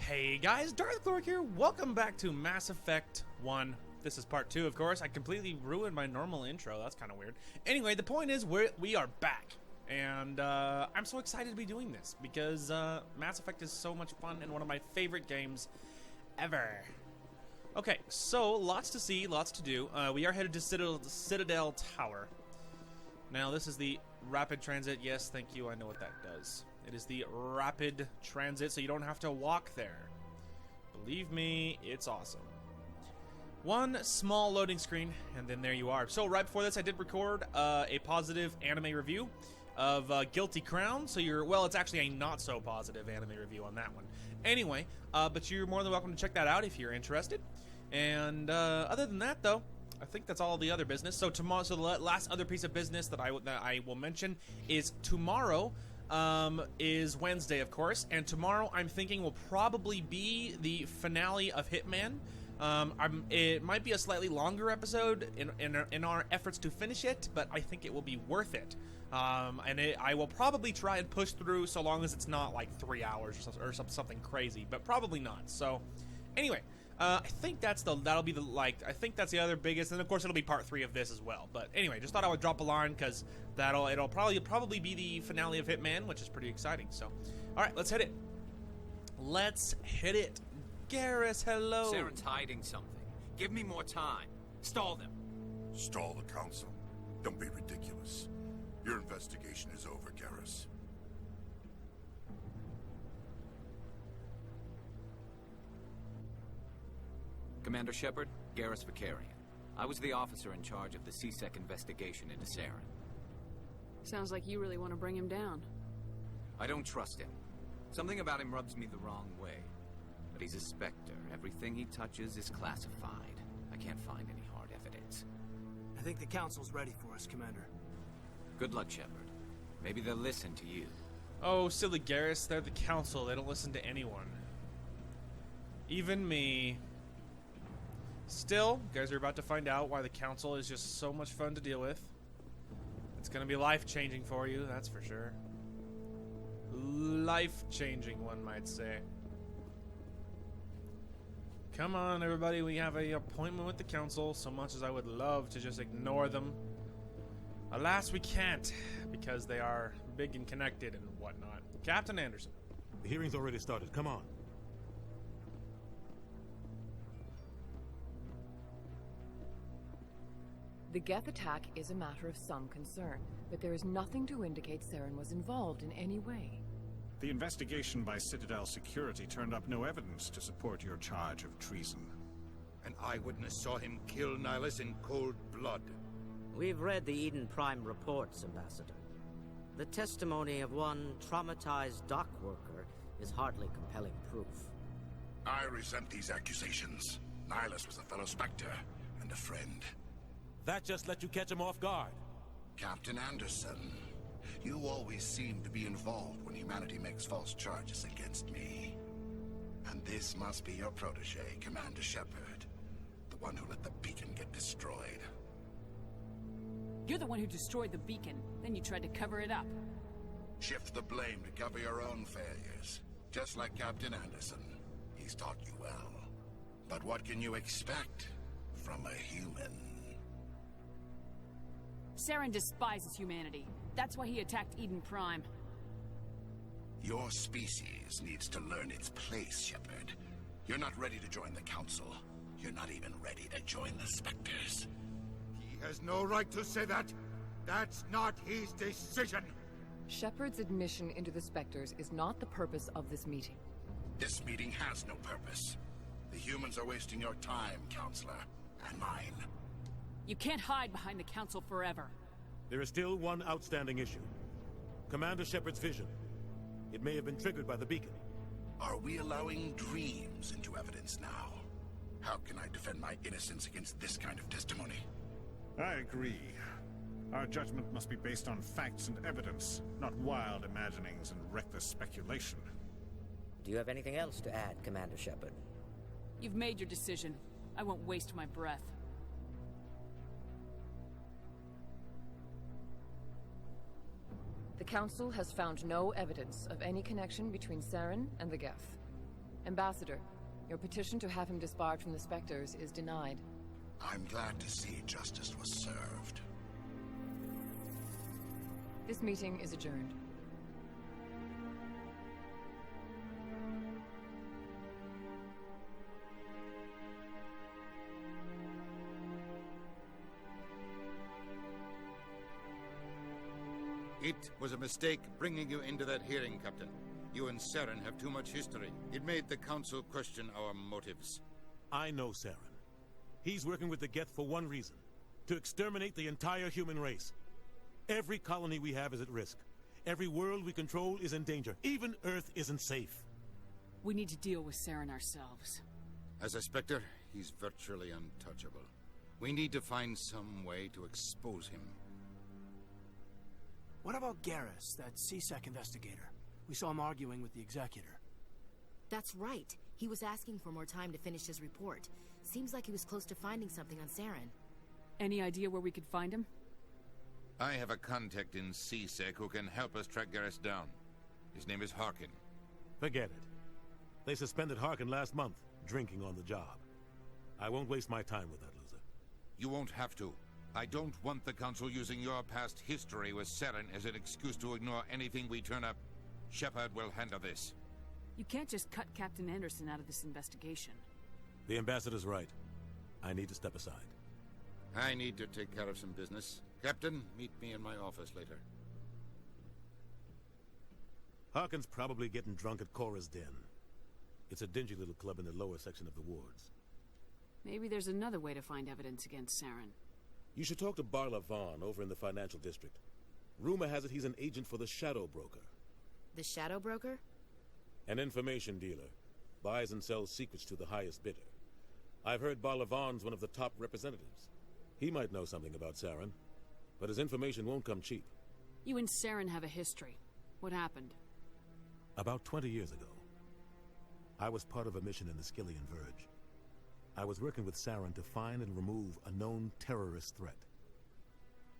Hey guys, Darth Glork here. Welcome back to Mass Effect 1. This is part 2, of course. I completely ruined my normal intro. That's kind of weird. Anyway, the point is we are back. And I'm so excited to be doing this because Mass Effect is so much fun and one of my favorite games ever. Okay, so lots to see, lots to do. We are headed to Citadel Tower. Now, this is the rapid transit. Yes, thank you. I know what that does. It is the rapid transit, so you don't have to walk there. Believe me, it's awesome. One small loading screen, and then there you are. So right before this, I did record a positive anime review of Guilty Crown. So it's actually a not so positive anime review on that one. Anyway, but you're more than welcome to check that out if you're interested. And other than that, though, I think that's all the other business. So tomorrow, the last other piece of business that I will mention is tomorrow. Is Wednesday, of course, and tomorrow I'm thinking will probably be the finale of Hitman. It might be a slightly longer episode in our efforts to finish it, but I think it will be worth it. I will probably try and push through so long as it's not like 3 hours or something crazy, but probably not. So, anyway. I think that's the other biggest, and of course it'll be part 3 of this as well. But anyway, just thought I would drop a line because it'll probably be the finale of Hitman, which is pretty exciting. So, all right, let's hit it. Let's hit it. Garrus, hello. Saren's hiding something. Give me more time. Stall them. Stall the council. Don't be ridiculous. Your investigation is over, Garrus. Commander Shepard, Garrus Vicarian. I was the officer in charge of the C-Sec investigation into Saren. Sounds like you really want to bring him down. I don't trust him. Something about him rubs me the wrong way. But he's a Spectre. Everything he touches is classified. I can't find any hard evidence. I think the Council's ready for us, Commander. Good luck, Shepard. Maybe they'll listen to you. Oh, silly Garrus, they're the Council. They don't listen to anyone. Even me. Still, you guys are about to find out why the Council is just so much fun to deal with. It's gonna be life-changing for you, that's for sure. Life-changing, one might say. Come on, everybody, we have an appointment with the Council, so much as I would love to just ignore them. Alas, we can't, because they are big and connected and whatnot. Captain Anderson. The hearing's already started, come on. The Geth attack is a matter of some concern, but there is nothing to indicate Saren was involved in any way. The investigation by Citadel security turned up no evidence to support your charge of treason. An eyewitness saw him kill Nihilus in cold blood. We've read the Eden Prime reports, Ambassador. The testimony of one traumatized dock worker is hardly compelling proof. I resent these accusations. Nihilus was a fellow Spectre and a friend. That just let you catch him off guard. Captain Anderson, you always seem to be involved when humanity makes false charges against me. And this must be your protege, Commander Shepard. The one who let the beacon get destroyed. You're the one who destroyed the beacon, then you tried to cover it up. Shift the blame to cover your own failures. Just like Captain Anderson. He's taught you well. But what can you expect from a human? Saren despises humanity. That's why he attacked Eden Prime. Your species needs to learn its place, Shepard. You're not ready to join the Council. You're not even ready to join the Spectres. He has no right to say that. That's not his decision. Shepard's admission into the Spectres is not the purpose of this meeting. This meeting has no purpose. The humans are wasting your time, Counselor, and mine. You can't hide behind the Council forever. There is still one outstanding issue. Commander Shepard's vision. It may have been triggered by the beacon. Are we allowing dreams into evidence now? How can I defend my innocence against this kind of testimony? I agree. Our judgment must be based on facts and evidence, not wild imaginings and reckless speculation. Do you have anything else to add, Commander Shepard? You've made your decision. I won't waste my breath. The Council has found no evidence of any connection between Saren and the Geth. Ambassador, your petition to have him disbarred from the Spectres is denied. I'm glad to see justice was served. This meeting is adjourned. It was a mistake bringing you into that hearing, Captain. You and Saren have too much history. It made the Council question our motives. I know Saren. He's working with the Geth for one reason. To exterminate the entire human race. Every colony we have is at risk. Every world we control is in danger. Even Earth isn't safe. We need to deal with Saren ourselves. As a Spectre, he's virtually untouchable. We need to find some way to expose him. What about Garrus, that CSEC investigator? We saw him arguing with the Executor. That's right. He was asking for more time to finish his report. Seems like he was close to finding something on Saren. Any idea where we could find him? I have a contact in CSEC who can help us track Garrus down. His name is Harkin. Forget it. They suspended Harkin last month, drinking on the job. I won't waste my time with that loser. You won't have to. I don't want the Council using your past history with Saren as an excuse to ignore anything we turn up. Shepard will handle this. You can't just cut Captain Anderson out of this investigation. The Ambassador's right. I need to step aside. I need to take care of some business. Captain, meet me in my office later. Harkin's probably getting drunk at Cora's Den. It's a dingy little club in the lower section of the wards. Maybe there's another way to find evidence against Saren. You should talk to Barla Vaughn over in the financial district. Rumor has it he's an agent for the Shadow Broker. The Shadow Broker? An information dealer. Buys and sells secrets to the highest bidder. I've heard Barla Vaughn's one of the top representatives. He might know something about Saren, but his information won't come cheap. You and Saren have a history. What happened? About 20 years ago, I was part of a mission in the Skillian Verge. I was working with Saren to find and remove a known terrorist threat.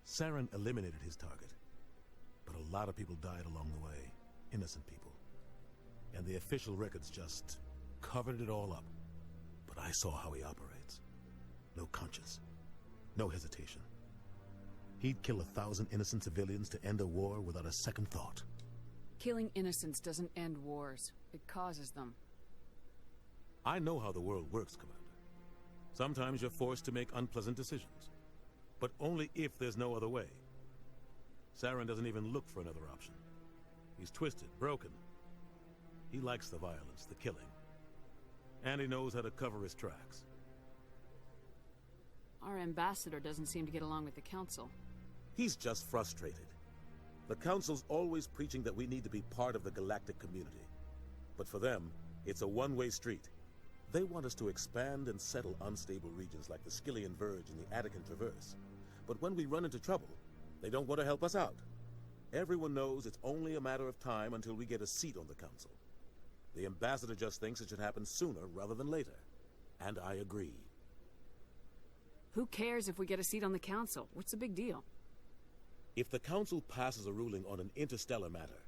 Saren eliminated his target, but a lot of people died along the way, innocent people. And the official records just covered it all up. But I saw how he operates. No conscience, no hesitation. He'd kill 1,000 innocent civilians to end a war without a second thought. Killing innocents doesn't end wars. It causes them. I know how the world works, Commander. Sometimes you're forced to make unpleasant decisions, but only if there's no other way. Saren doesn't even look for another option. He's twisted, broken. He likes the violence, the killing. And he knows how to cover his tracks. Our ambassador doesn't seem to get along with the Council. He's just frustrated. The Council's always preaching that we need to be part of the galactic community. But for them, it's a one-way street. They want us to expand and settle unstable regions like the Skillian Verge and the Attican Traverse. But when we run into trouble, they don't want to help us out. Everyone knows it's only a matter of time until we get a seat on the Council. The Ambassador just thinks it should happen sooner rather than later. And I agree. Who cares if we get a seat on the Council? What's the big deal? If the Council passes a ruling on an interstellar matter,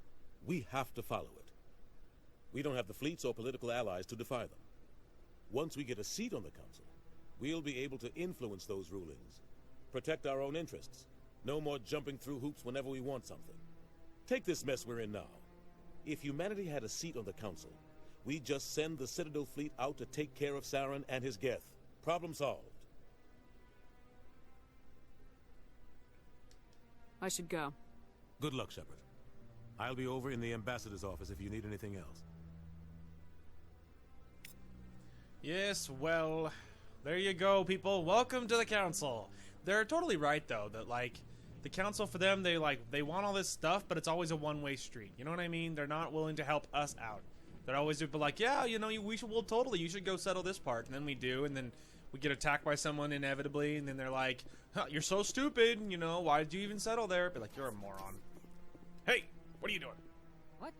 we have to follow it. We don't have the fleets or political allies to defy them. Once we get a seat on the Council, we'll be able to influence those rulings, protect our own interests. No more jumping through hoops whenever we want something. Take this mess we're in now. If humanity had a seat on the Council, we'd just send the Citadel fleet out to take care of Saren and his Geth. Problem solved. I should go. Good luck, Shepard. I'll be over in the Ambassador's office if you need anything else. Yes, well, there you go, people. Welcome to the Council. They're totally right, though, that, like, the Council, for them, they want all this stuff, but it's always a one-way street. You know what I mean? They're not willing to help us out. They're always like, yeah, you know, you should go settle this part. And then we do, and then we get attacked by someone inevitably, and then they're like, huh, you're so stupid, you know, why did you even settle there? Be like, you're a moron. Hey, what are you doing? What?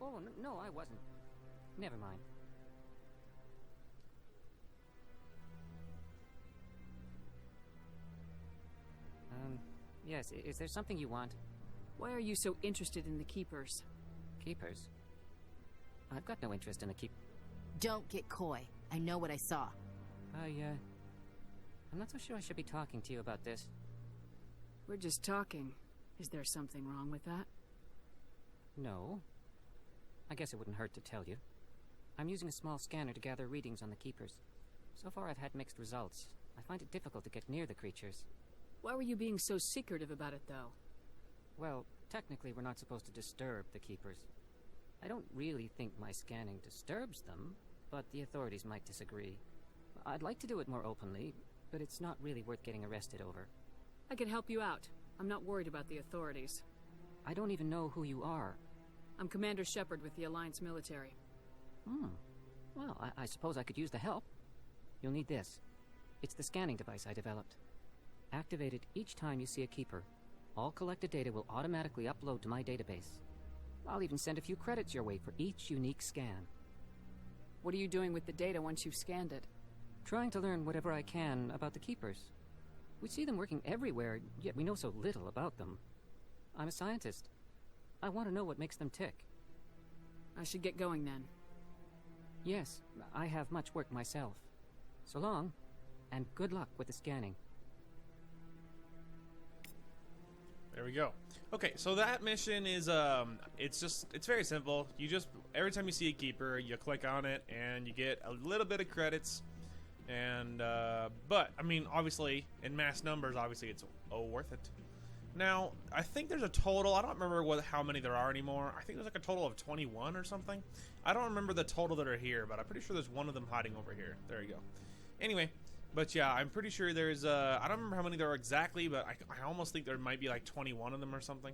Oh, no, I wasn't. Never mind. Yes, is there something you want? Why are you so interested in the Keepers? Keepers? I've got no interest in the Don't get coy. I know what I saw. I'm not so sure I should be talking to you about this. We're just talking. Is there something wrong with that? No. I guess it wouldn't hurt to tell you. I'm using a small scanner to gather readings on the Keepers. So far I've had mixed results. I find it difficult to get near the creatures. Why were you being so secretive about it, though? Well, technically we're not supposed to disturb the Keepers. I don't really think my scanning disturbs them, but the authorities might disagree. I'd like to do it more openly, but it's not really worth getting arrested over. I can help you out. I'm not worried about the authorities. I don't even know who you are. I'm Commander Shepard with the Alliance military. Well, I suppose I could use the help. You'll need this. It's the scanning device I developed. Activate it each time you see a Keeper. All collected data will automatically upload to my database. I'll even send a few credits your way for each unique scan. What are you doing with the data once you've scanned it? Trying to learn whatever I can about the Keepers. We see them working everywhere, yet we know so little about them. I'm a scientist. I want to know what makes them tick. I should get going then. Yes, I have much work myself. So long, and good luck with the scanning. There we go. Okay, so that mission is it's very simple. You just every time you see a Keeper, you click on it and you get a little bit of credits. And but I mean, obviously in mass numbers, obviously it's worth it. Now I think there's a total. I don't remember how many there are anymore. I think there's like a total of 21 or something. I don't remember the total that are here, but I'm pretty sure there's one of them hiding over here. There you go. Anyway, but yeah, I'm pretty sure there's I don't remember how many there are exactly, but I almost think there might be like 21 of them or something.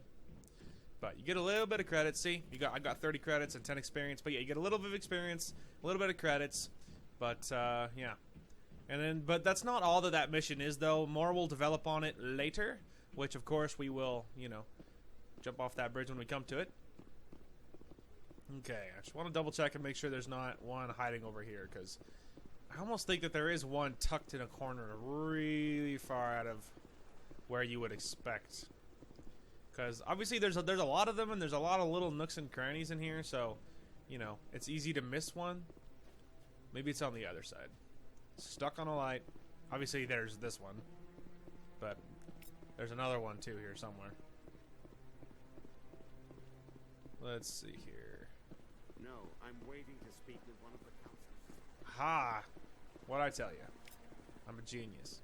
But you get a little bit of credits. See, I got 30 credits and 10 experience. But yeah, you get a little bit of experience, a little bit of credits. But yeah. And then, but that's not all that mission is, though. More will develop on it later, which, of course, we will, jump off that bridge when we come to it. Okay, I just want to double check and make sure there's not one hiding over here, because I almost think that there is one tucked in a corner really far out of where you would expect. Because, obviously, there's a lot of them, and there's a lot of little nooks and crannies in here, so, it's easy to miss one. Maybe it's on the other side. Stuck on a light. Obviously there's this one, but there's another one too here somewhere. Let's see here. No, I'm waiting to speak with one of the counselors. Ha! What'd I tell you? I'm a genius.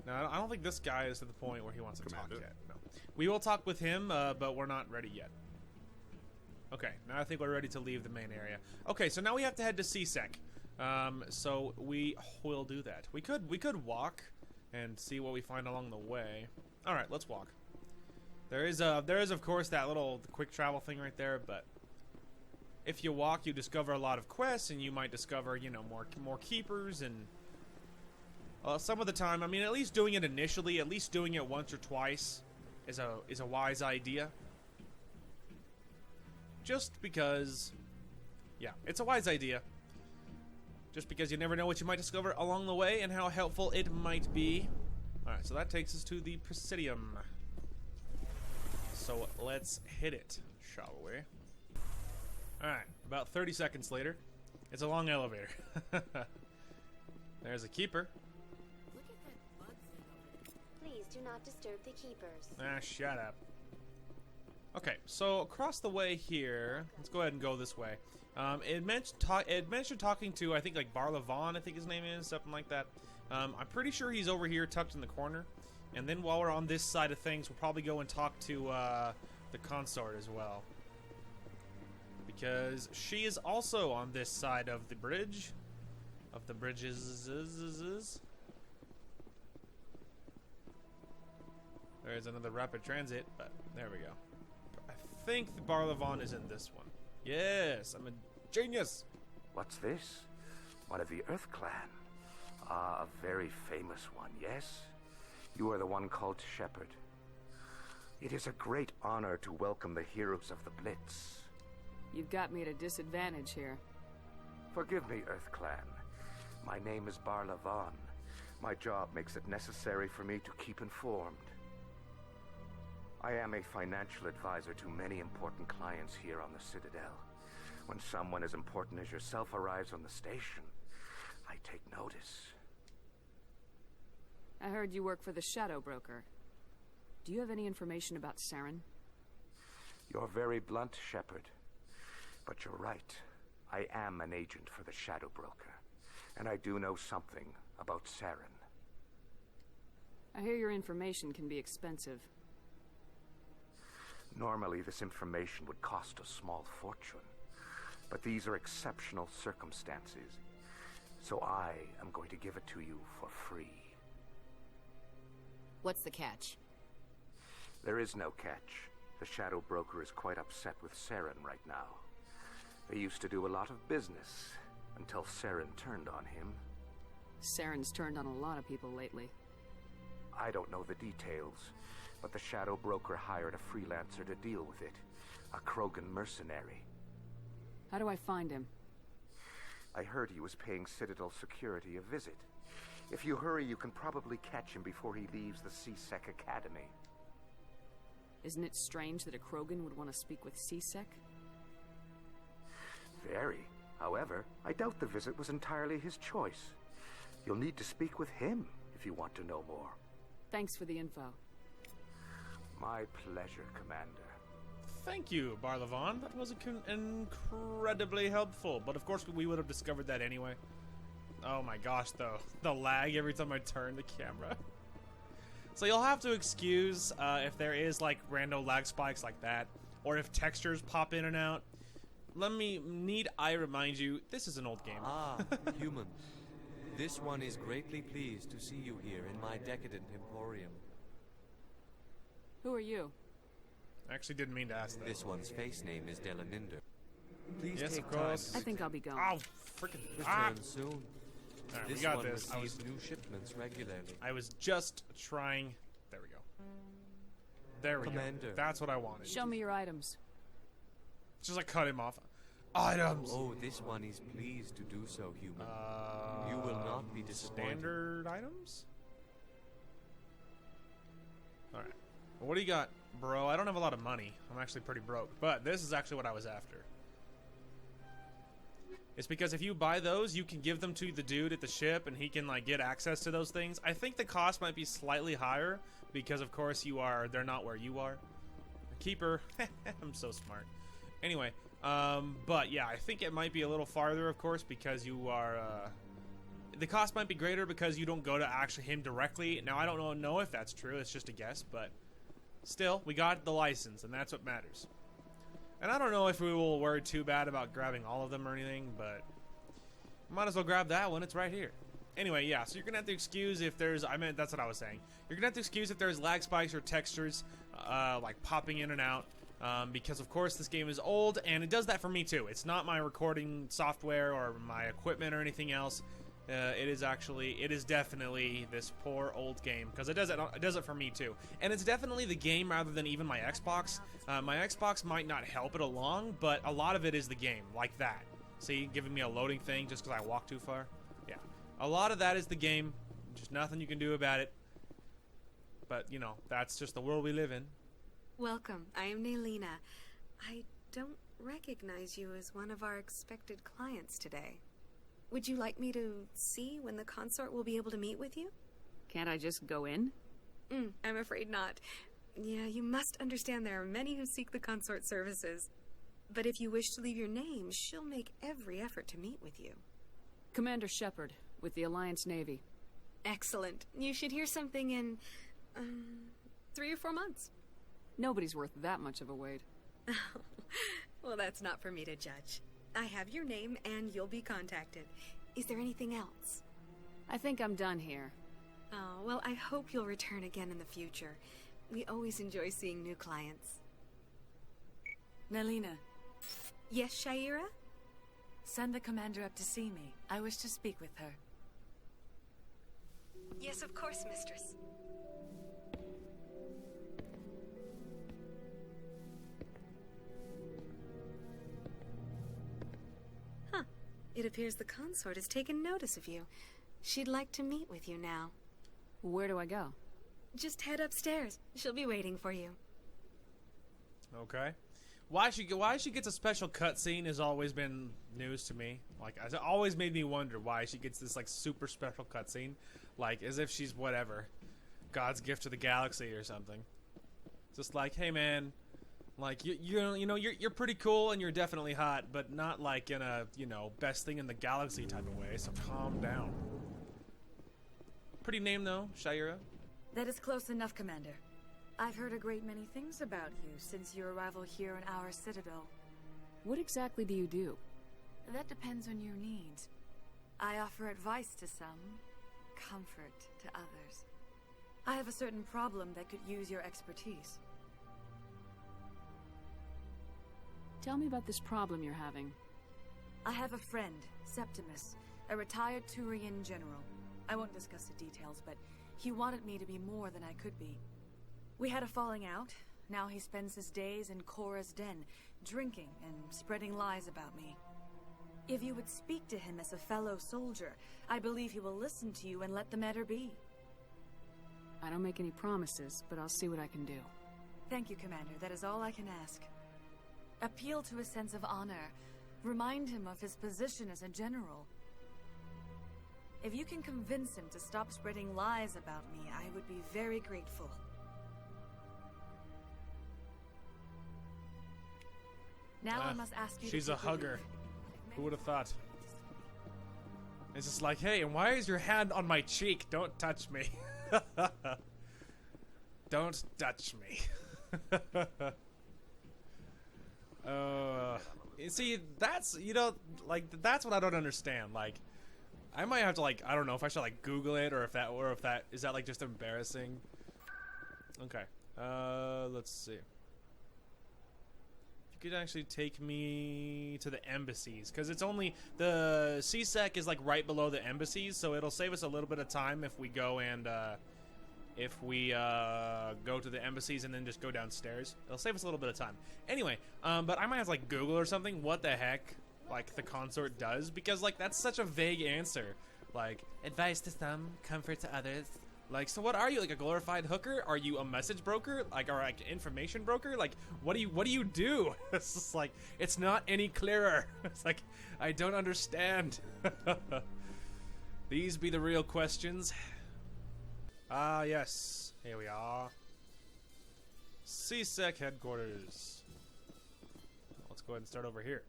Now I don't think this guy is to the point where he wants to talk yet. No, we will talk with him, but we're not ready yet. Okay, now I think we're ready to leave the main area. Okay, so now we have to head to CSEC. So we will do that. We could walk and see what we find along the way. All right, let's walk. There is of course that little quick travel thing right there, but if you walk, you discover a lot of quests, and you might discover more Keepers, and some of the time, I mean, at least doing it initially, at least doing it once or twice, is a wise idea. Just because, yeah, it's a wise idea. Just because you never know what you might discover along the way and how helpful it might be. Alright, so that takes us to the Presidium. So let's hit it, shall we? Alright, about 30 seconds later. It's a long elevator. There's a Keeper. Look at that bug thing over there. Please do not disturb the Keepers. Ah, shut up. Okay, so across the way here, let's go ahead and go this way. It mentioned talking to, I think, like Barla Vaughn, I think his name is, something like that. I'm pretty sure he's over here tucked in the corner. And then while we're on this side of things, we'll probably go and talk to the consort as well. Because she is also on this side of the bridge. Of the bridges. There's another rapid transit, but there we go. I think the Barla Vaughn is in this one. Yes, I'm a genius. What's this? One of the Earth Clan. Ah, a very famous one, yes? You are the one called Shepard. It is a great honor to welcome the heroes of the Blitz. You've got me at a disadvantage here. Forgive me, Earth Clan. My name is Barla Vaughn. My job makes it necessary for me to keep informed. I am a financial advisor to many important clients here on the Citadel. When someone as important as yourself arrives on the station, I take notice. I heard you work for the Shadow Broker. Do you have any information about Saren? You're very blunt, Shepard. But you're right. I am an agent for the Shadow Broker. And I do know something about Saren. I hear your information can be expensive. Normally, this information would cost a small fortune. But these are exceptional circumstances. So I am going to give it to you for free. What's the catch? There is no catch. The Shadow Broker is quite upset with Saren right now. They used to do a lot of business, until Saren turned on him. Saren's turned on a lot of people lately. I don't know the details, but the Shadow Broker hired a freelancer to deal with it. A Krogan mercenary. How do I find him? I heard he was paying Citadel security a visit. If you hurry, you can probably catch him before he leaves the C-Sec Academy. Isn't it strange that a Krogan would want to speak with C-Sec? Very. However, I doubt the visit was entirely his choice. You'll need to speak with him if you want to know more. Thanks for the info. My pleasure, Commander. Thank you, Barlavon. That was incredibly helpful. But of course, we would have discovered that anyway. Oh my gosh, though. The lag every time I turn the camera. So you'll have to excuse if there is like random lag spikes like that, or if textures pop in and out. Need I remind you, this is an old game. Ah, human. This one is greatly pleased to see you here in my decadent emporium. Who are you? I actually didn't mean to ask that. This one's face name is Delaninder. Please Yes, take of course. time. I think I'll be gone. Oh, freaking! Return soon. All right, This we got one this. receives new shipments regularly. I was just trying. There we go. There we Commander. go. That's what I wanted. Show me your items. Just like cut him off. Items. Oh, this one is pleased to do so, human. You will not be disappointed. Standard items. All right. Well, what do you got, bro? I don't have a lot of money. I'm actually pretty broke. But this is actually what I was after. It's because if you buy those, you can give them to the dude at the ship, and he can like get access to those things. I think the cost might be slightly higher because, of course, they're not where you are. Keeper. I'm so smart. Anyway, but yeah, I think it might be a little farther, of course, because you are. The cost might be greater because you don't go to actually him directly. Now, I don't know if that's true. It's just a guess, but still, we got the license, and that's what matters. And I don't know if we will worry too bad about grabbing all of them or anything, but might as well grab that one. It's right here. Anyway, yeah, so you're going to have to excuse if there's... that's what I was saying. You're going to have to excuse if there's lag spikes or textures, like popping in and out, because, of course, this game is old, and it does that for me, too. It's not my recording software or my equipment or anything else. It is definitely this poor old game, because it does it for me too, and it's definitely the game rather than even my Xbox. My Xbox might not help it along, but a lot of it is the game, like that. See, giving me a loading thing just because I walked too far. Yeah, a lot of that is the game. Just nothing you can do about it. But you know, that's just the world we live in. Welcome. I am Naylina. I don't recognize you as one of our expected clients today. Would you like me to see when the consort will be able to meet with you? Can't I just go in? I'm afraid not. Yeah, you must understand there are many who seek the consort services. But if you wish to leave your name, she'll make every effort to meet with you. Commander Shepard, with the Alliance Navy. Excellent. You should hear something in, 3 or 4 months. Nobody's worth that much of a wait. Well, that's not for me to judge. I have your name, and you'll be contacted. Is there anything else? I think I'm done here. Oh, well, I hope you'll return again in the future. We always enjoy seeing new clients. Naylina. Yes, Shaira? Send the commander up to see me. I wish to speak with her. Yes, of course, mistress. It appears the consort has taken notice of you. She'd like to meet with you now. Where do I go? Just head upstairs. She'll be waiting for you. Okay. Why she gets a special cutscene has always been news to me. Like, it's always made me wonder why she gets this like super special cutscene, like as if she's whatever, God's gift to the galaxy or something. Just like, hey man, like you're pretty cool and you're definitely hot, but not like in a best thing in the galaxy type of way. So calm down. Pretty name though, Shaira. That is close enough, Commander. I've heard a great many things about you since your arrival here in our Citadel. What exactly do you do? That depends on your needs. I offer advice to some, comfort to others. I have a certain problem that could use your expertise. Tell me about this problem you're having. I have a friend, Septimus, a retired Turian general. I won't discuss the details, but he wanted me to be more than I could be. We had a falling out. Now he spends his days in Korra's den, drinking and spreading lies about me. If you would speak to him as a fellow soldier, I believe he will listen to you and let the matter be. I don't make any promises, but I'll see what I can do. Thank you, Commander. That is all I can ask. Appeal to his sense of honor. Remind him of his position as a general. If you can convince him to stop spreading lies about me, I would be very grateful. Now I must ask you She's to a hugger. Who would have thought? It's just like, hey, and why is your hand on my cheek? Don't touch me. Don't touch me. You see, that's, that's what I don't understand. Like, I might have to, I don't know if I should, Google it, or if that, is that, just embarrassing? Okay. Let's see. You could actually take me to the embassies, because it's only, the CSEC is, right below the embassies, so it'll save us a little bit of time if we go and, go to the embassies and then just go downstairs. It'll save us a little bit of time. Anyway, but I might have to, Google or something what the heck, the consort does, because, that's such a vague answer. Advice to some, comfort to others. So what are you, a glorified hooker? Are you a message broker? Or information broker? What do you do? It's just it's not any clearer. It's I don't understand. These be the real questions. Ah, yes. Here we are. CSEC headquarters. Let's go ahead and start over here.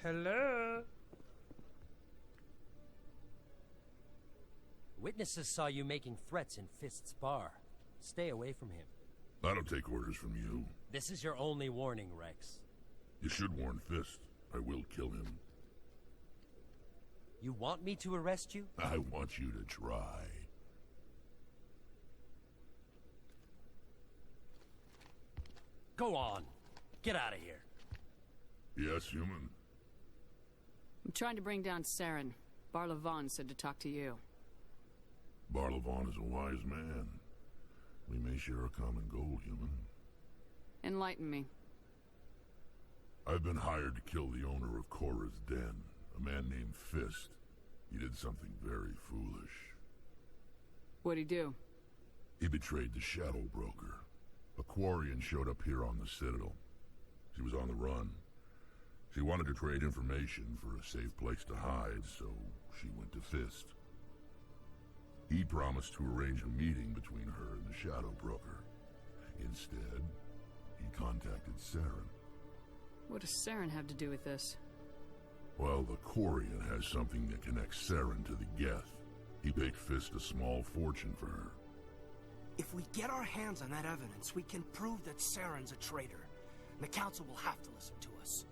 Hello? Witnesses saw you making threats in Fist's bar. Stay away from him. I don't take orders from you. This is your only warning, Rex. You should warn Fist. I will kill him. You want me to arrest you? I want you to try. Go on. Get out of here. Yes, human. I'm trying to bring down Saren. Barlavon said to talk to you. Barlavon is a wise man. We may share a common goal, human. Enlighten me. I've been hired to kill the owner of Korra's den, a man named Fist. He did something very foolish. What'd he do? He betrayed the Shadow Broker. A Quarian showed up here on the Citadel. She was on the run. She wanted to trade information for a safe place to hide, so she went to Fist. He promised to arrange a meeting between her and the Shadow Broker. Instead, he contacted Saren. What does Saren have to do with this? Well, the Quarian has something that connects Saren to the Geth. He paid Fist a small fortune for her. If we get our hands on that evidence, we can prove that Saren's a traitor. The Council will have to listen to us.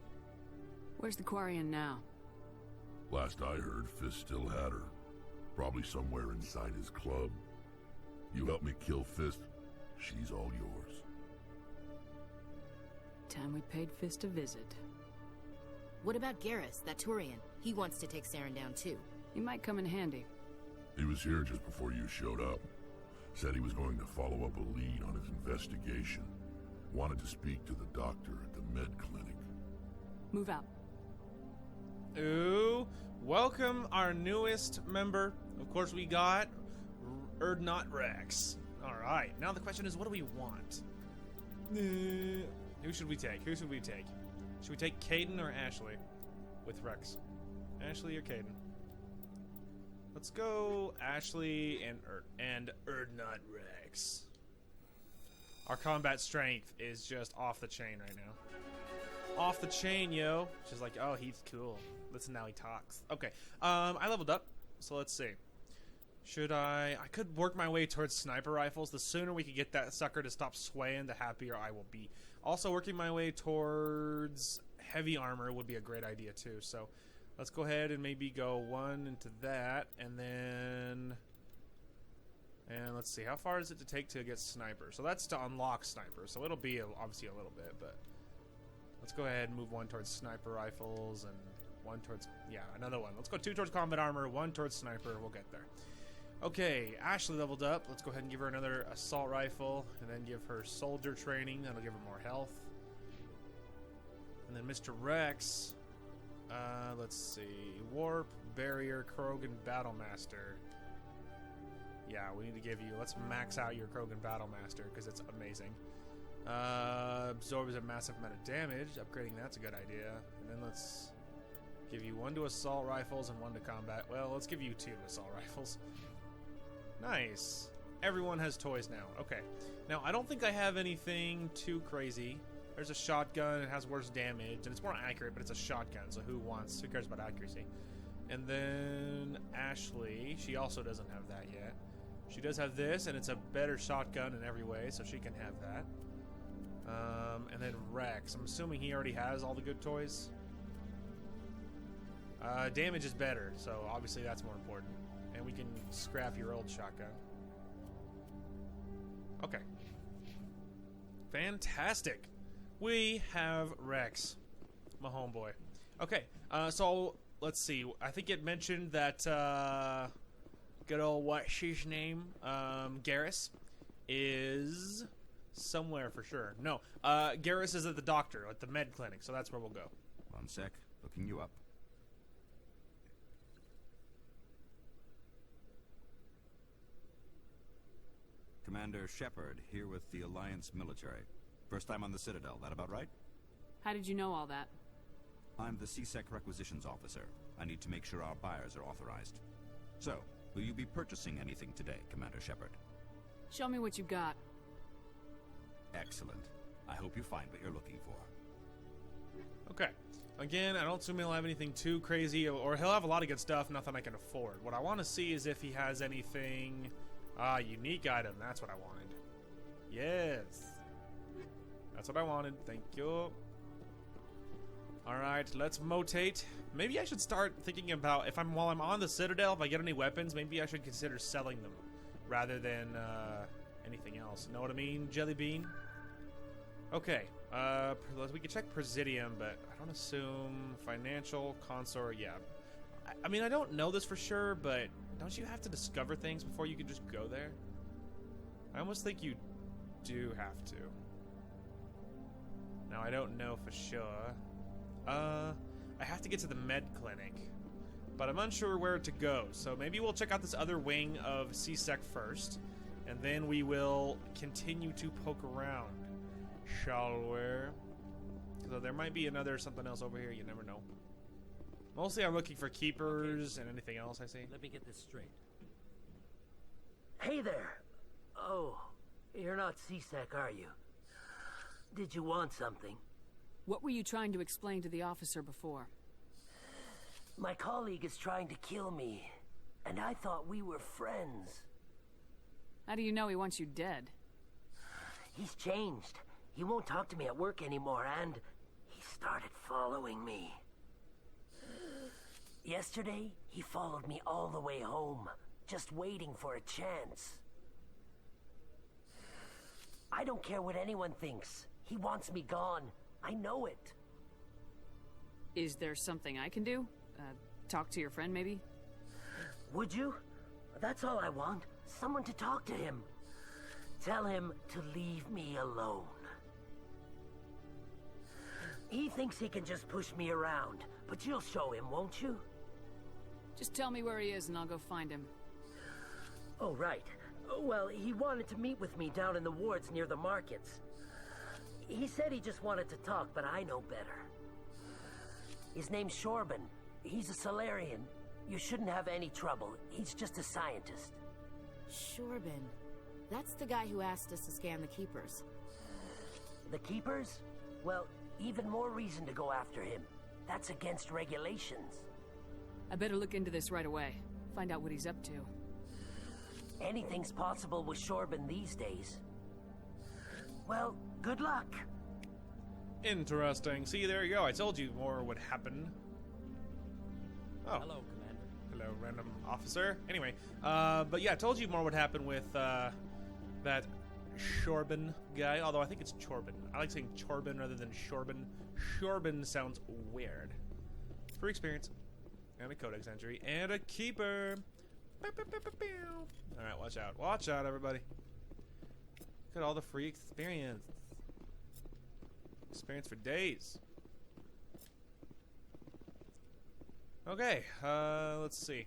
Where's the Quarian now? Last I heard, Fist still had her. Probably somewhere inside his club. You help me kill Fist, she's all yours. Time we paid Fist a visit. What about Garrus, that Turian? He wants to take Saren down too. He might come in handy. He was here just before you showed up. Said he was going to follow up a lead on his investigation. Wanted to speak to the doctor at the med clinic. Move out. Ooh, welcome our newest member. Of course, we got Erdnot Rex. All right, now the question is, what do we want? Who should we take? Who should we take? Should we take Caden or Ashley with Rex? Ashley or Caden? Let's go Ashley and Erdnut Rex. Our combat strength is just off the chain right now. Off the chain, yo. She's like, oh, he's cool. Listen, now he talks. Okay, I leveled up, so let's see. Should I could work my way towards sniper rifles. The sooner we can get that sucker to stop swaying, the happier I will be. Also, working my way towards heavy armor would be a great idea too. So let's go ahead and maybe go one into that, and then... And let's see, how far is it to take to get sniper? So that's to unlock sniper, so it'll be obviously a little bit, but... Let's go ahead and move one towards sniper rifles, and one towards... Yeah, another one. Let's go 2 towards combat armor, 1 towards sniper. We'll get there. Okay, Ashley leveled up. Let's go ahead and give her another assault rifle, and then give her soldier training. That'll give her more health. And then Mr. Rex, let's see, warp, barrier, Krogan Battlemaster. Yeah, we need to give you, let's max out your Krogan Battlemaster, because it's amazing. Absorbs a massive amount of damage. Upgrading that's a good idea. And then let's give you 1 to assault rifles and 1 to combat. Well, let's give you 2 to assault rifles. Nice. Everyone has toys now. Okay. Now, I don't think I have anything too crazy. There's a shotgun. It has worse damage, and it's more accurate, but it's a shotgun, so who cares about accuracy? And then Ashley, she also doesn't have that yet. She does have this, and it's a better shotgun in every way, so she can have that. And then Rex. I'm assuming he already has all the good toys. Damage is better, so obviously that's more important. And we can scrap your old shotgun. Okay. Fantastic. We have Rex, my homeboy. Okay, so let's see. I think it mentioned that good old what's his name, Garrus, is somewhere for sure. No, Garrus is at the doctor, at the med clinic, so that's where we'll go. One sec, looking you up. Commander Shepard, here with the Alliance military. First time on the Citadel, that about right? How did you know all that? I'm the CSEC requisitions officer. I need to make sure our buyers are authorized. So, will you be purchasing anything today, Commander Shepard? Show me what you got. Excellent. I hope you find what you're looking for. Okay. Again, I don't assume he'll have anything too crazy, or he'll have a lot of good stuff, nothing I can afford. What I want to see is if he has anything... unique item. That's what I wanted. Yes. That's what I wanted. Thank you. Alright, let's motate. Maybe I should start thinking about, while I'm on the Citadel, if I get any weapons, maybe I should consider selling them rather than anything else. Know what I mean, Jelly Bean? Okay. We can check Presidium, but I don't assume financial, consort, yeah. I mean, I don't know this for sure, but don't you have to discover things before you can just go there? I almost think you do have to. Now, I don't know for sure. I have to get to the med clinic, but I'm unsure where to go, so maybe we'll check out this other wing of CSEC first, and then we will continue to poke around, shall we? So there might be something else over here, you never know. Mostly I'm looking for keepers and anything else I see. Let me get this straight. Hey there! Oh, you're not CSEC, are you? Did you want something? What were you trying to explain to the officer before? My colleague is trying to kill me, and I thought we were friends. How do you know he wants you dead? He's changed. He won't talk to me at work anymore, and he started following me. Yesterday, he followed me all the way home, just waiting for a chance. I don't care what anyone thinks. He wants me gone. I know it. Is there something I can do? Talk to your friend, maybe? Would you? That's all I want. Someone to talk to him. Tell him to leave me alone. He thinks he can just push me around, but you'll show him, won't you? Just tell me where he is and I'll go find him. Oh, right. Well, he wanted to meet with me down in the wards near the markets. He said he just wanted to talk, but I know better. His name's Shorban. He's a Solarian. You shouldn't have any trouble. He's just a scientist. Shorban. That's the guy who asked us to scan the Keepers. The Keepers? Well, even more reason to go after him. That's against regulations. I better look into this right away. Find out what he's up to. Anything's possible with Shorban these days. Well, good luck. Interesting. See, there you go. I told you more would happen. Oh. Hello, Commander. Hello, random officer. Anyway, but yeah, I told you more would happen with that Shorban guy. Although I think it's Chorbin. I like saying Chorbin rather than Shorban. Shorban sounds weird. Free experience. And a codex entry. And a keeper. Alright, watch out. Watch out, everybody. Look at all the free experience. Experience for days. Okay, let's see.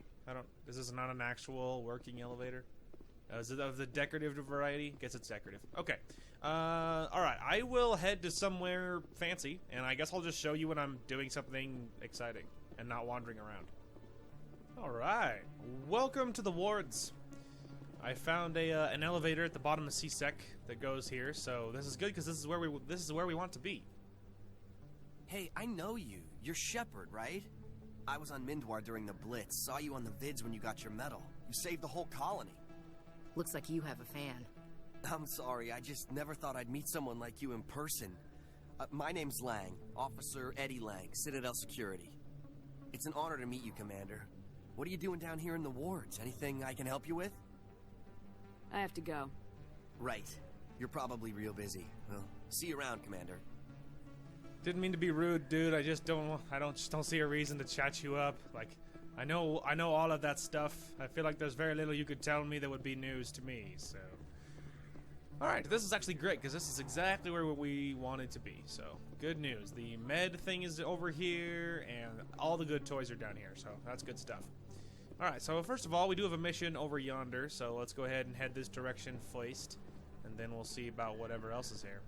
This is not an actual working elevator. Is it of the decorative variety? Guess it's decorative. Okay. Alright, I will head to somewhere fancy, and I guess I'll just show you when I'm doing something exciting and not wandering around. Alright, welcome to the wards. I found an elevator at the bottom of CSEC that goes here, so this is good because this is where we want to be. Hey, I know you. You're Shepard, right? I was on Mindwar during the Blitz. Saw you on the vids when you got your medal. You saved the whole colony. Looks like you have a fan. I'm sorry, I just never thought I'd meet someone like you in person. My name's Lang, Officer Eddie Lang, Citadel Security. It's an honor to meet you, Commander. What are you doing down here in the wards? Anything I can help you with? I have to go. Right. You're probably real busy. Well, see you around, Commander. Didn't mean to be rude, dude. I just don't see a reason to chat you up. Like, I know all of that stuff. I feel like there's very little you could tell me that would be news to me, so. Alright, this is actually great, because this is exactly where we wanted to be, so. Good news. The med thing is over here, and all the good toys are down here, so that's good stuff. Alright, so first of all, we do have a mission over yonder, so let's go ahead and head this direction first, and then we'll see about whatever else is here.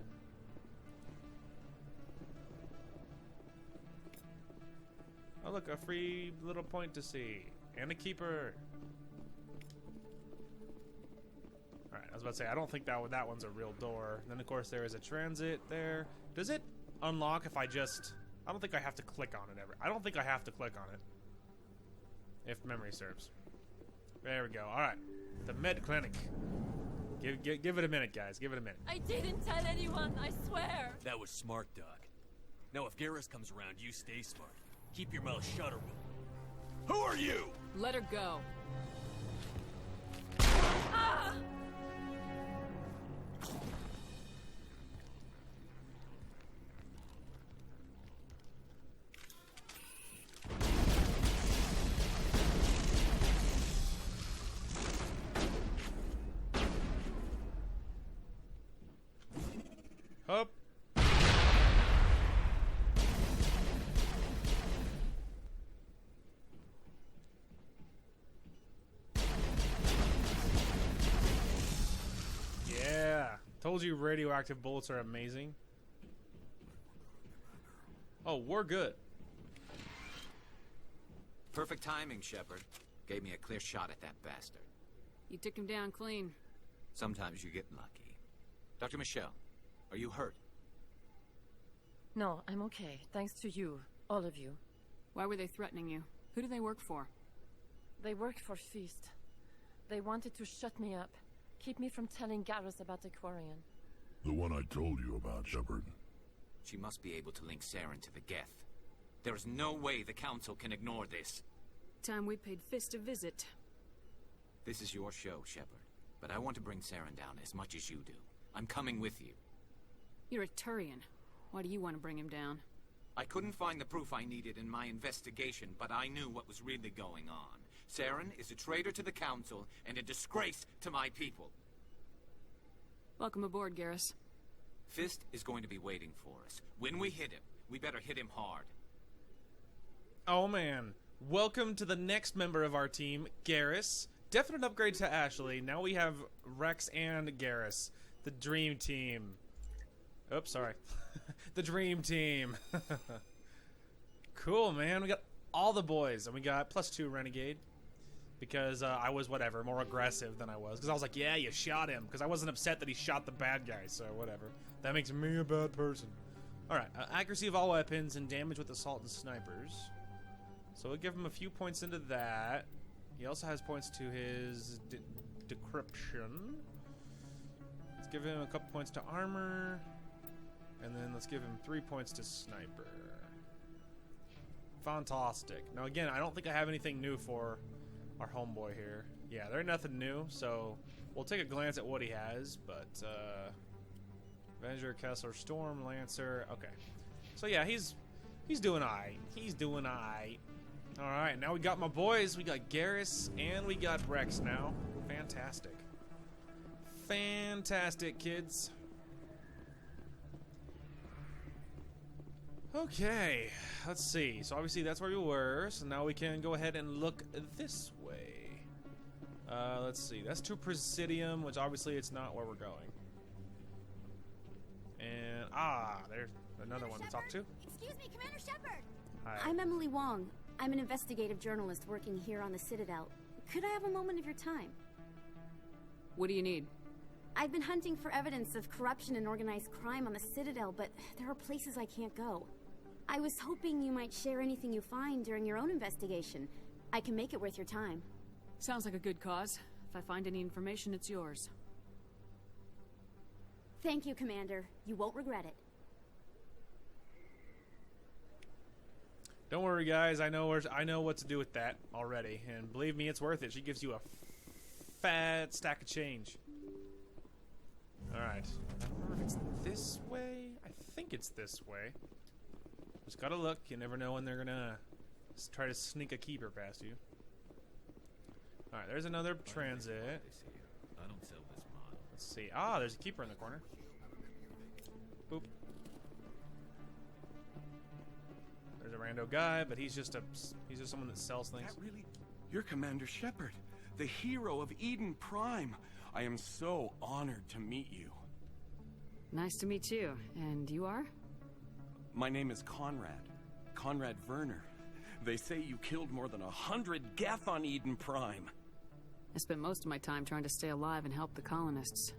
Oh look, a free little point to see. And a keeper. Alright, I was about to say, I don't think that one's a real door. Then of course there is a transit there. Does it unlock if I don't think I have to click on it ever. I don't think I have to click on it. If memory serves. There we go. Alright. The med clinic. Give it a minute, guys. Give it a minute. I didn't tell anyone, I swear. That was smart, Doc. Now if Garrus comes around, you stay smart. Keep your mouth shut or we'll... Who are you? Let her go. Ah! Up. Yeah. Told you radioactive bullets are amazing. Oh, we're good. Perfect timing, Shepard. Gave me a clear shot at that bastard. You took him down clean. Sometimes you get lucky. Dr. Michelle, are you hurt? No, I'm okay. Thanks to you. All of you. Why were they threatening you? Who do they work for? They worked for Feast. They wanted to shut me up. Keep me from telling Garrus about the Quarian. The one I told you about, Shepard. She must be able to link Saren to the Geth. There is no way the Council can ignore this. Time we paid Fist a visit. This is your show, Shepard. But I want to bring Saren down as much as you do. I'm coming with you. You're a Turian. Why do you want to bring him down? I couldn't find the proof I needed in my investigation, but I knew what was really going on. Saren is a traitor to the Council and a disgrace to my people. Welcome aboard, Garrus. Fist is going to be waiting for us. When we hit him, we better hit him hard. Oh man. Welcome to the next member of our team, Garrus. Definite upgrade to Ashley. Now we have Rex and Garrus. The dream team. Oops, sorry. The dream team. Cool, man. We got all the boys, and we got +2 renegade. Because I was, whatever, more aggressive than I was. Because I was like, yeah, you shot him. Because I wasn't upset that he shot the bad guy, so whatever. That makes me a bad person. Alright, accuracy of all weapons and damage with assault and snipers. So we'll give him a few points into that. He also has points to his decryption. Let's give him a couple points to armor. And then let's give him 3 points to sniper. Fantastic. Now again, I don't think I have anything new for our homeboy here. Yeah, there's nothing new, so we'll take a glance at what he has, but Avenger, Kessler, Storm, Lancer, okay. So yeah, he's doing alright. He's doing alright. Alright, now we got my boys. We got Garrus and we got Rex now. Fantastic. Fantastic, kids. Okay, let's see. So obviously that's where we were. So now we can go ahead and look this way. Let's see. That's to Presidium, which obviously it's not where we're going. And there's another one to talk to. Excuse me, Commander Shepard. Hi. I'm Emily Wong. I'm an investigative journalist working here on the Citadel. Could I have a moment of your time? What do you need? I've been hunting for evidence of corruption and organized crime on the Citadel, but there are places I can't go. I was hoping you might share anything you find during your own investigation. I can make it worth your time. Sounds like a good cause. If I find any information, it's yours. Thank you, Commander. You won't regret it. Don't worry, guys. I know what to do with that already, and believe me, it's worth it. She gives you a fat stack of change. All right. I don't remember if it's this way. I think it's this way. Just gotta look. You never know when they're gonna try to sneak a keeper past you. All right. There's another transit. I don't sell this model. Let's see. There's a keeper in the corner. Boop. There's a rando guy, but he's just someone that sells things. That really? You're Commander Shepard, the hero of Eden Prime. I am so honored to meet you. Nice to meet you. And you are? My name is Conrad Werner. They say you killed more than 100 Geth on Eden Prime. I spent most of my time trying to stay alive and help the colonists.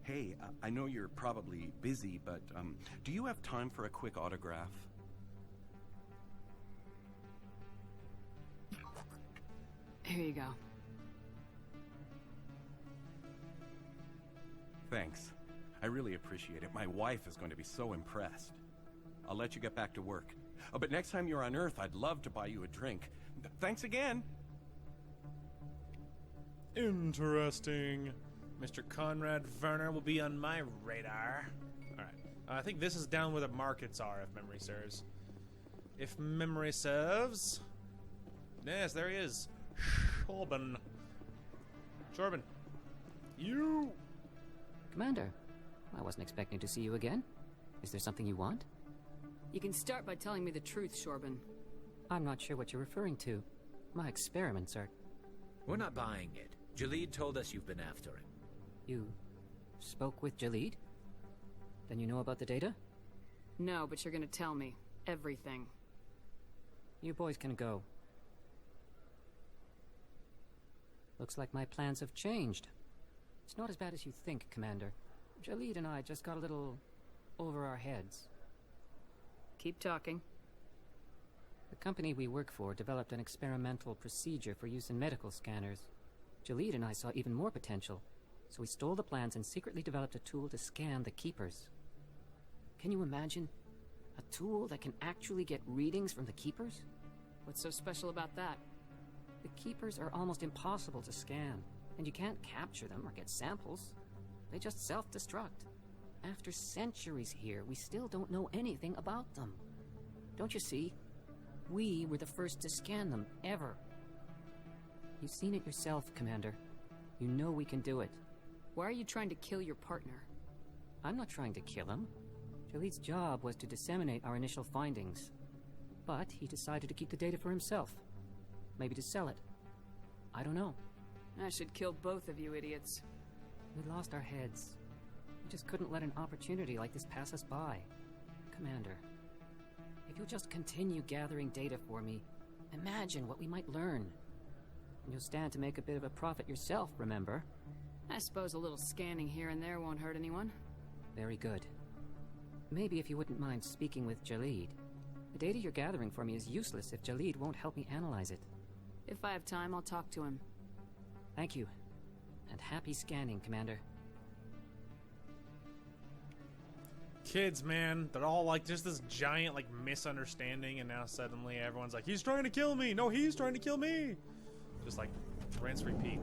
Hey, I know you're probably busy, but do you have time for a quick autograph? Here you go. Thanks. I really appreciate it. My wife is going to be so impressed. I'll let you get back to work. But next time you're on Earth, I'd love to buy you a drink. Thanks again. Interesting. Mr. Conrad Werner will be on my radar. Alright. I think this is down where the markets are, if memory serves. If memory serves. Yes, there he is. Shorben. You! Commander, I wasn't expecting to see you again. Is there something you want? You can start by telling me the truth, Shorben. I'm not sure what you're referring to. My experiments are... We're not buying it. Jalid told us you've been after him. You spoke with Jalid? Then you know about the data? No, but you're gonna tell me. Everything. You boys can go. Looks like my plans have changed. It's not as bad as you think, Commander. Jalid and I just got a little over our heads. Keep talking. The company we work for developed an experimental procedure for use in medical scanners. Jalid and I saw even more potential, so we stole the plans and secretly developed a tool to scan the Keepers. Can you imagine? A tool that can actually get readings from the Keepers? What's so special about that? The Keepers are almost impossible to scan, and you can't capture them or get samples. They just self-destruct. After centuries here, we still don't know anything about them. Don't you see? We were the first to scan them, ever. You've seen it yourself, Commander. You know we can do it. Why are you trying to kill your partner? I'm not trying to kill him. Jalid's job was to disseminate our initial findings. But he decided to keep the data for himself. Maybe to sell it. I don't know. I should kill both of you idiots. We lost our heads. We just couldn't let an opportunity like this pass us by. Commander, if you'll just continue gathering data for me, imagine what we might learn. And you'll stand to make a bit of a profit yourself, remember? I suppose a little scanning here and there won't hurt anyone. Very good. Maybe if you wouldn't mind speaking with Jalid. The data you're gathering for me is useless if Jalid won't help me analyze it. If I have time, I'll talk to him. Thank you. And happy scanning, Commander. Kids, man, they're all like just this giant like misunderstanding, and now suddenly everyone's like, he's trying to kill me. No, he's trying to kill me. Just like rinse, repeat.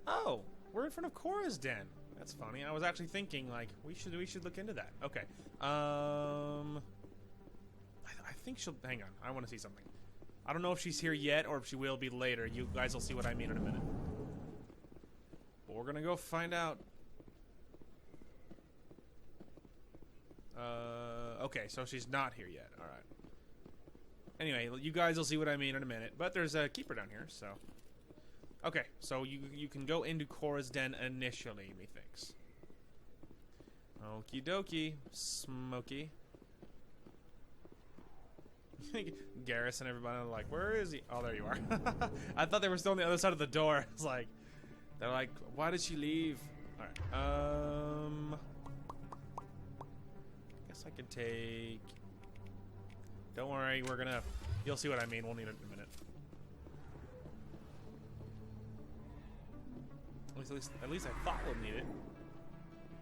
Oh, we're in front of Cora's den. That's funny. I was actually thinking like we should look into that. Okay. I think she'll hang on. I want to see something. I don't know if she's here yet or if she will be later. You guys will see what I mean in a minute. But we're gonna go find out. Okay, so she's not here yet. All right. Anyway, you guys will see what I mean in a minute. But there's a keeper down here, so. Okay, so you can go into Cora's den initially, methinks. Okie dokie, Smokey. Garrus and everybody are like, where is he? Oh, there you are. I thought they were still on the other side of the door. It's like, they're like, why did she leave? All right. Guess I could take. Don't worry, we're gonna. You'll see what I mean. We'll need it in a minute. At least I thought we'll need it.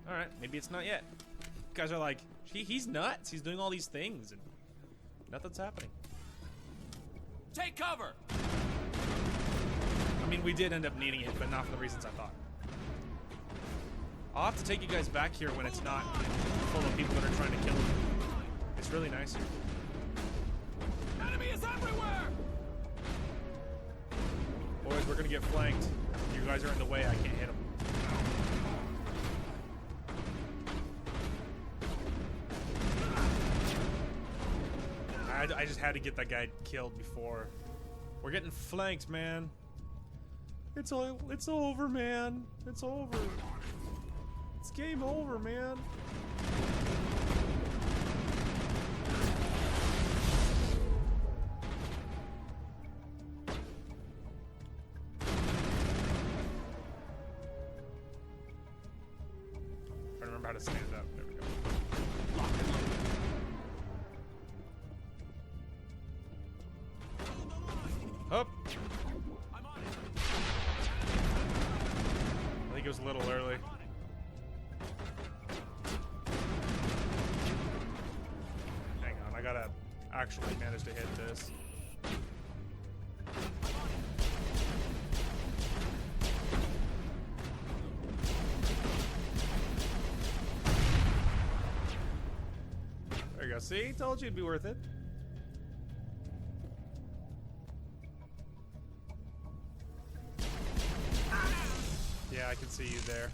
All right, maybe it's not yet. You guys are like, he's nuts. He's doing all these things and nothing's happening. Take cover! I mean, we did end up needing it, but not for the reasons I thought. I'll have to take you guys back here when it's not full of people that are trying to kill him. It's really nice here. Enemy is everywhere! Boys, we're gonna get flanked. You guys are in the way, I can't hit them. I just had to get that guy killed before. We're getting flanked, man. It's over, man. It's over. It's game over, man. I remember how to stand up. There we go. Up. I think it was a little early. Hang on, I gotta actually manage to hit this. There you go. See? Told you it'd be worth it. Yeah, I can see you there.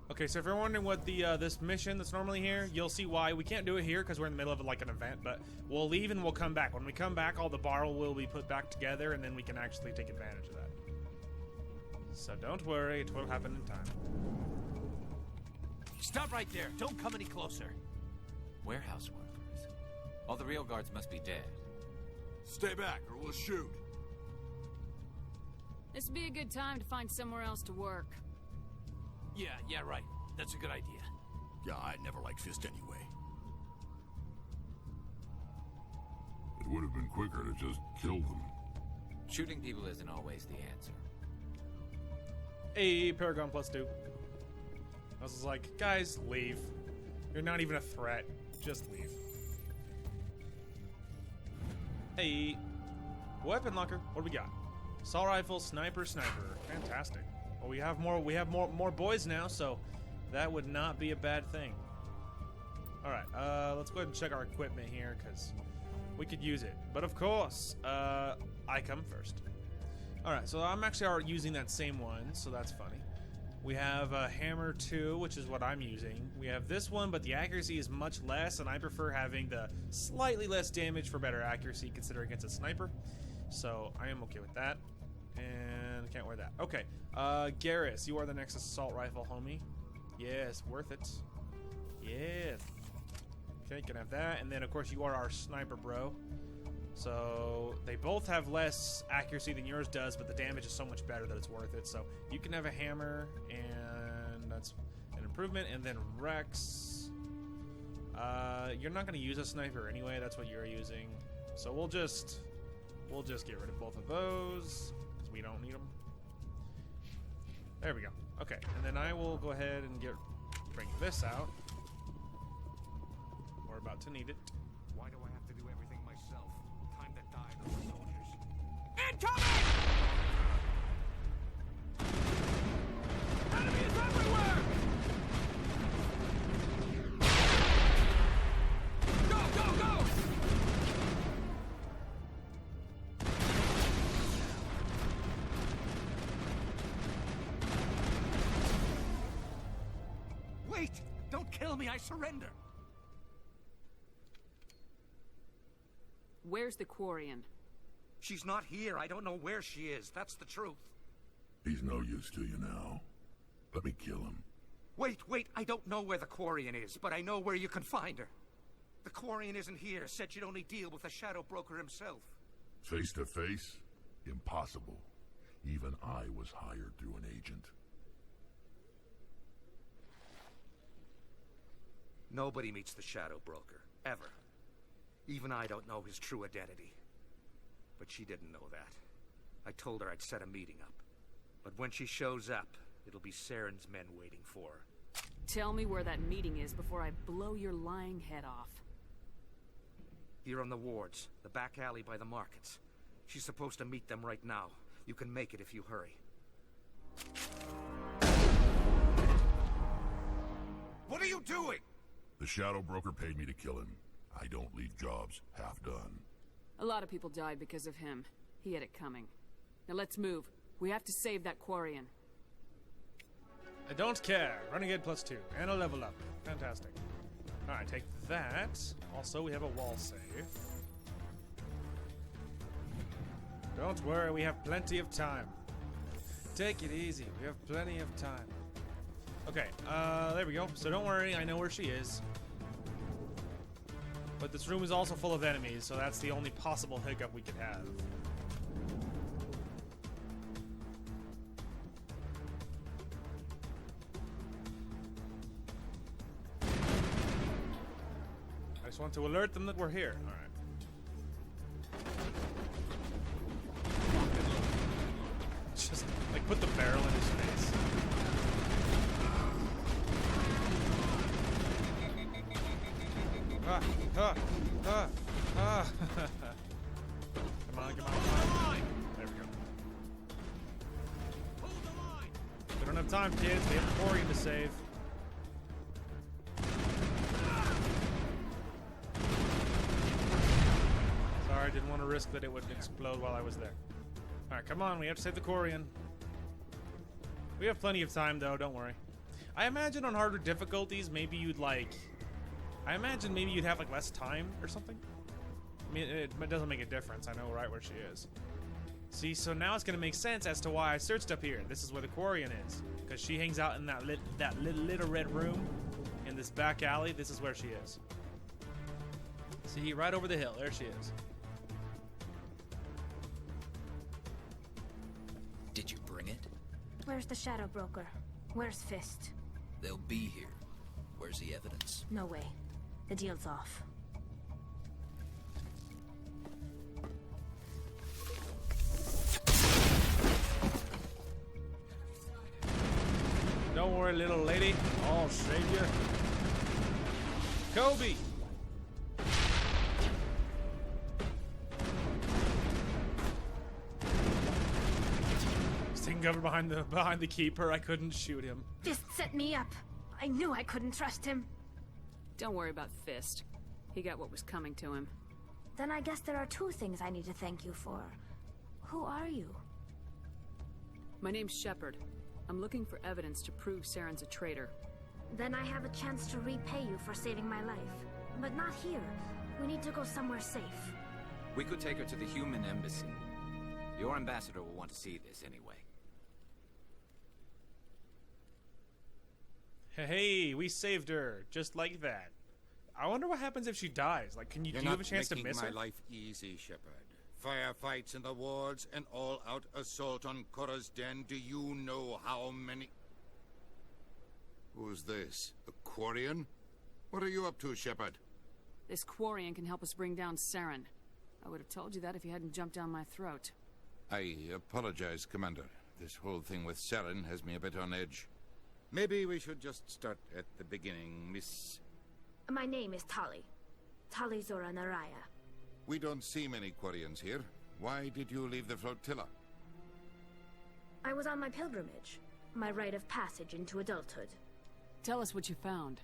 Okay, so if you're wondering what the this mission that's normally here, you'll see why. We can't do it here because we're in the middle of like an event, but we'll leave and we'll come back. When we come back, all the barrel will be put back together, and then we can actually take advantage of that. So don't worry, it will happen in time. Stop right there. Don't come any closer. Warehouse workers. All the real guards must be dead. Stay back or we'll shoot. This would be a good time to find somewhere else to work. Yeah, right. That's a good idea. Yeah, I never liked Fist anyway. It would have been quicker to just kill them. Shooting people isn't always the answer. Hey, Paragon +2. I was just like, guys, leave. You're not even a threat. Just leave. Hey, weapon locker. What do we got? Assault rifle, sniper. Fantastic. Well, we have more boys now, so that would not be a bad thing. All right, let's go ahead and check our equipment here because we could use it. But of course, I come first. All right, so I'm actually already using that same one, so that's funny. We have a hammer 2, which is what I'm using. We have this one, but the accuracy is much less, and I prefer having the slightly less damage for better accuracy, considering it's a sniper. So I am okay with that. And can't wear that. Okay. Garrus, you are the next assault rifle, homie. Yes, worth it. Yes. Okay, can have that. And then, of course, you are our sniper, bro. So they both have less accuracy than yours does, but the damage is so much better that it's worth it. So you can have a hammer, and that's an improvement. And then Rex, you're not going to use a sniper anyway. That's what you're using. So we'll just get rid of both of those because we don't need them. There we go. Okay, and then I will go ahead and bring this out. We're about to need it. Why do I have to do everything myself? Time to die for the soldiers. Incoming! Enemies everywhere! Go, go, go! Wait! Don't kill me, I surrender! Where's the Quarian? She's not here. I don't know where she is. That's the truth. He's no use to you now. Let me kill him. Wait. I don't know where the Quarian is, but I know where you can find her. The Quarian isn't here. Said she'd only deal with the Shadow Broker himself. Face to face? Impossible. Even I was hired through an agent. Nobody meets the Shadow Broker. Ever. Even I don't know his true identity. But she didn't know that. I told her I'd set a meeting up. But when she shows up, it'll be Saren's men waiting for her. Tell me where that meeting is before I blow your lying head off. Here on the wards, the back alley by the markets. She's supposed to meet them right now. You can make it if you hurry. What are you doing? The Shadow Broker paid me to kill him. I don't leave jobs half done. A lot of people died because of him. He had it coming. Now let's move. We have to save that Quarian. I don't care. Renegade +2 and a level up. Fantastic. Alright, take that. Also, we have a wall save. Don't worry, we have plenty of time. Take it easy. We have plenty of time. Okay, there we go. So don't worry, I know where she is. But this room is also full of enemies, so that's the only possible hiccup we could have. I just want to alert them that we're here. Alright. Just, like, put the barrel in his face. Come on. There we go. We don't have time, kids. We have a Quarian to save. Sorry, didn't want to risk that it would explode while I was there. Alright, come on. We have to save the Quarian. We have plenty of time, though. Don't worry. I imagine on harder difficulties, maybe you'd like... I imagine maybe you'd have like less time or something. I mean, it doesn't make a difference. I know right where she is. See, so now it's gonna make sense as to why I searched up here. This is where the Quarian is, because she hangs out in that little red room in this back alley. This is where she is. See, right over the hill. There she is. Did you bring it? Where's the Shadow Broker? Where's Fist? They'll be here. Where's the evidence? No way. The deal's off. Don't worry, little lady. I'll save you. Kobe! Staying covered behind the keeper. I couldn't shoot him. Fist set me up. I knew I couldn't trust him. Don't worry about Fist. He got what was coming to him. Then I guess there are two things I need to thank you for. Who are you? My name's Shepard. I'm looking for evidence to prove Saren's a traitor. Then I have a chance to repay you for saving my life. But not here. We need to go somewhere safe. We could take her to the human embassy. Your ambassador will want to see this anyway. Hey, we saved her, just like that. I wonder what happens if she dies. Like, do you have a chance to miss her? You're not making my life easy, Shepard. Firefights in the wards, an all-out assault on Korra's den. Do you know how many... Who's this? A Quarian? What are you up to, Shepard? This Quarian can help us bring down Saren. I would have told you that if you hadn't jumped down my throat. I apologize, Commander. This whole thing with Saren has me a bit on edge. Maybe we should just start at the beginning, Miss... My name is Tali. Tali Zora Naraya. We don't see many Quarians here. Why did you leave the flotilla? I was on my pilgrimage. My rite of passage into adulthood. Tell us what you found.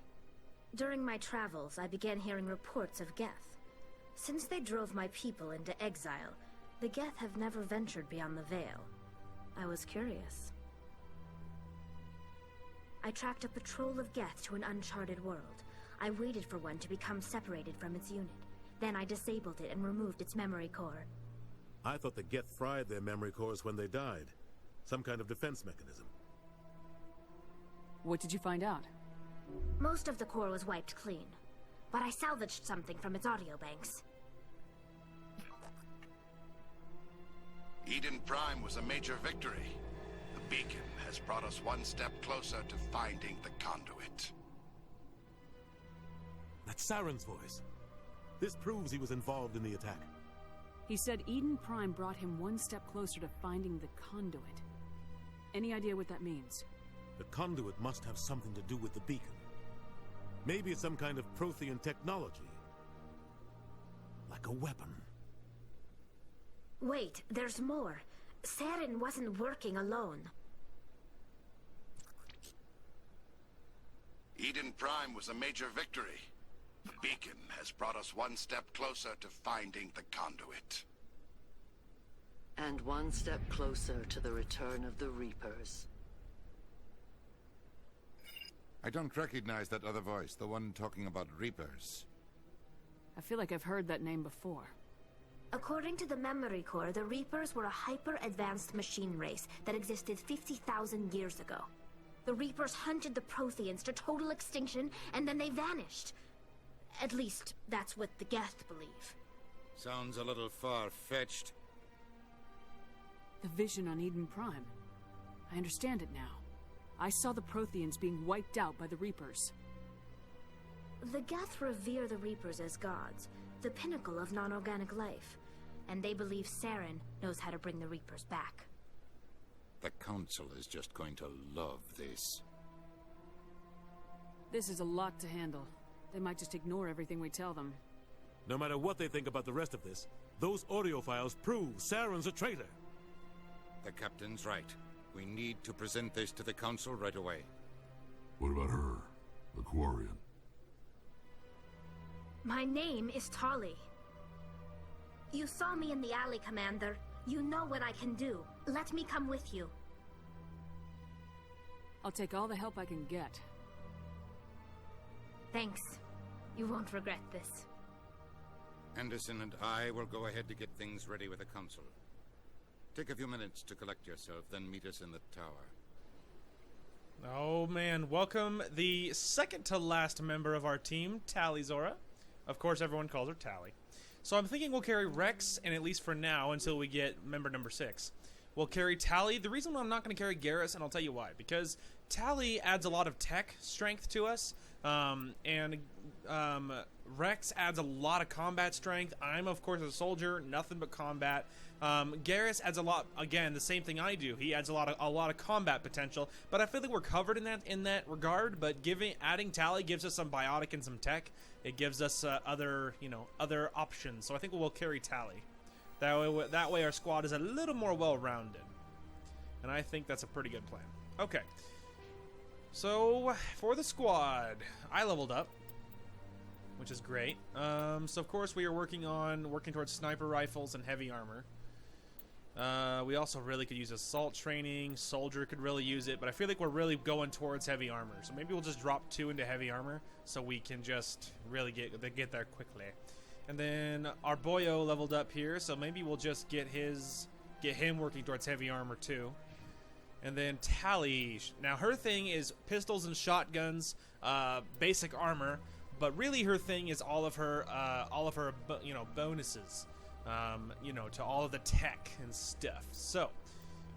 During my travels, I began hearing reports of Geth. Since they drove my people into exile, the Geth have never ventured beyond the Veil. I was curious. I tracked a patrol of Geth to an uncharted world. I waited for one to become separated from its unit. Then I disabled it and removed its memory core. I thought the Geth fried their memory cores when they died. Some kind of defense mechanism. What did you find out? Most of the core was wiped clean, but I salvaged something from its audio banks. Eden Prime was a major victory. The beacon has brought us one step closer to finding the conduit. That's Saren's voice. This proves he was involved in the attack. He said Eden Prime brought him one step closer to finding the conduit. Any idea what that means? The conduit must have something to do with the beacon. Maybe it's some kind of Prothean technology. Like a weapon. Wait, there's more. Saren wasn't working alone. Eden Prime was a major victory. The beacon has brought us one step closer to finding the conduit. And one step closer to the return of the Reapers. I don't recognize that other voice, the one talking about Reapers. I feel like I've heard that name before. According to the memory core, the Reapers were a hyper-advanced machine race that existed 50,000 years ago. The Reapers hunted the Protheans to total extinction, and then they vanished. At least, that's what the Geth believe. Sounds a little far-fetched. The vision on Eden Prime. I understand it now. I saw the Protheans being wiped out by the Reapers. The Geth revere the Reapers as gods, the pinnacle of non-organic life. And they believe Saren knows how to bring the Reapers back. The Council is just going to love this. This is a lot to handle. They might just ignore everything we tell them. No matter what they think about the rest of this, those audio files prove Saren's a traitor. The Captain's right. We need to present this to the Council right away. What about her? The Quarian? My name is Tali. You saw me in the alley, Commander. You know what I can do. Let me come with you. I'll take all the help I can get. Thanks. You won't regret this. Anderson and I will go ahead to get things ready with the Council. Take a few minutes to collect yourself, then meet us in the tower. Oh man, welcome the second to last member of our team, Tali Zora. Of course, everyone calls her Tali. So I'm thinking we'll carry Rex, and at least for now, until we get member number 6. We'll carry Tali. The reason I'm not going to carry Garrus, and I'll tell you why, because Tali adds a lot of tech strength to us, and Rex adds a lot of combat strength. I'm, of course, a soldier, nothing but combat. Garrus adds a lot, again, the same thing I do. He adds a lot of combat potential, but I feel like we're covered in that regard. But adding Tali gives us some biotic and some tech. It gives us other options. So I think we'll carry Tali. That way our squad is a little more well-rounded, and I think that's a pretty good plan. Okay. So for the squad, I leveled up, which is great. So of course we are working towards sniper rifles and heavy armor. We also really could use assault training. Soldier could really use it, but I feel like we're really going towards heavy armor. So maybe we'll just drop 2 into heavy armor so we can just really get there quickly. And then our boyo leveled up here, so maybe we'll just get his get him working towards heavy armor too. And then Tally. Now her thing is pistols and shotguns, basic armor, but really her thing is all of her bonuses, to all of the tech and stuff. So,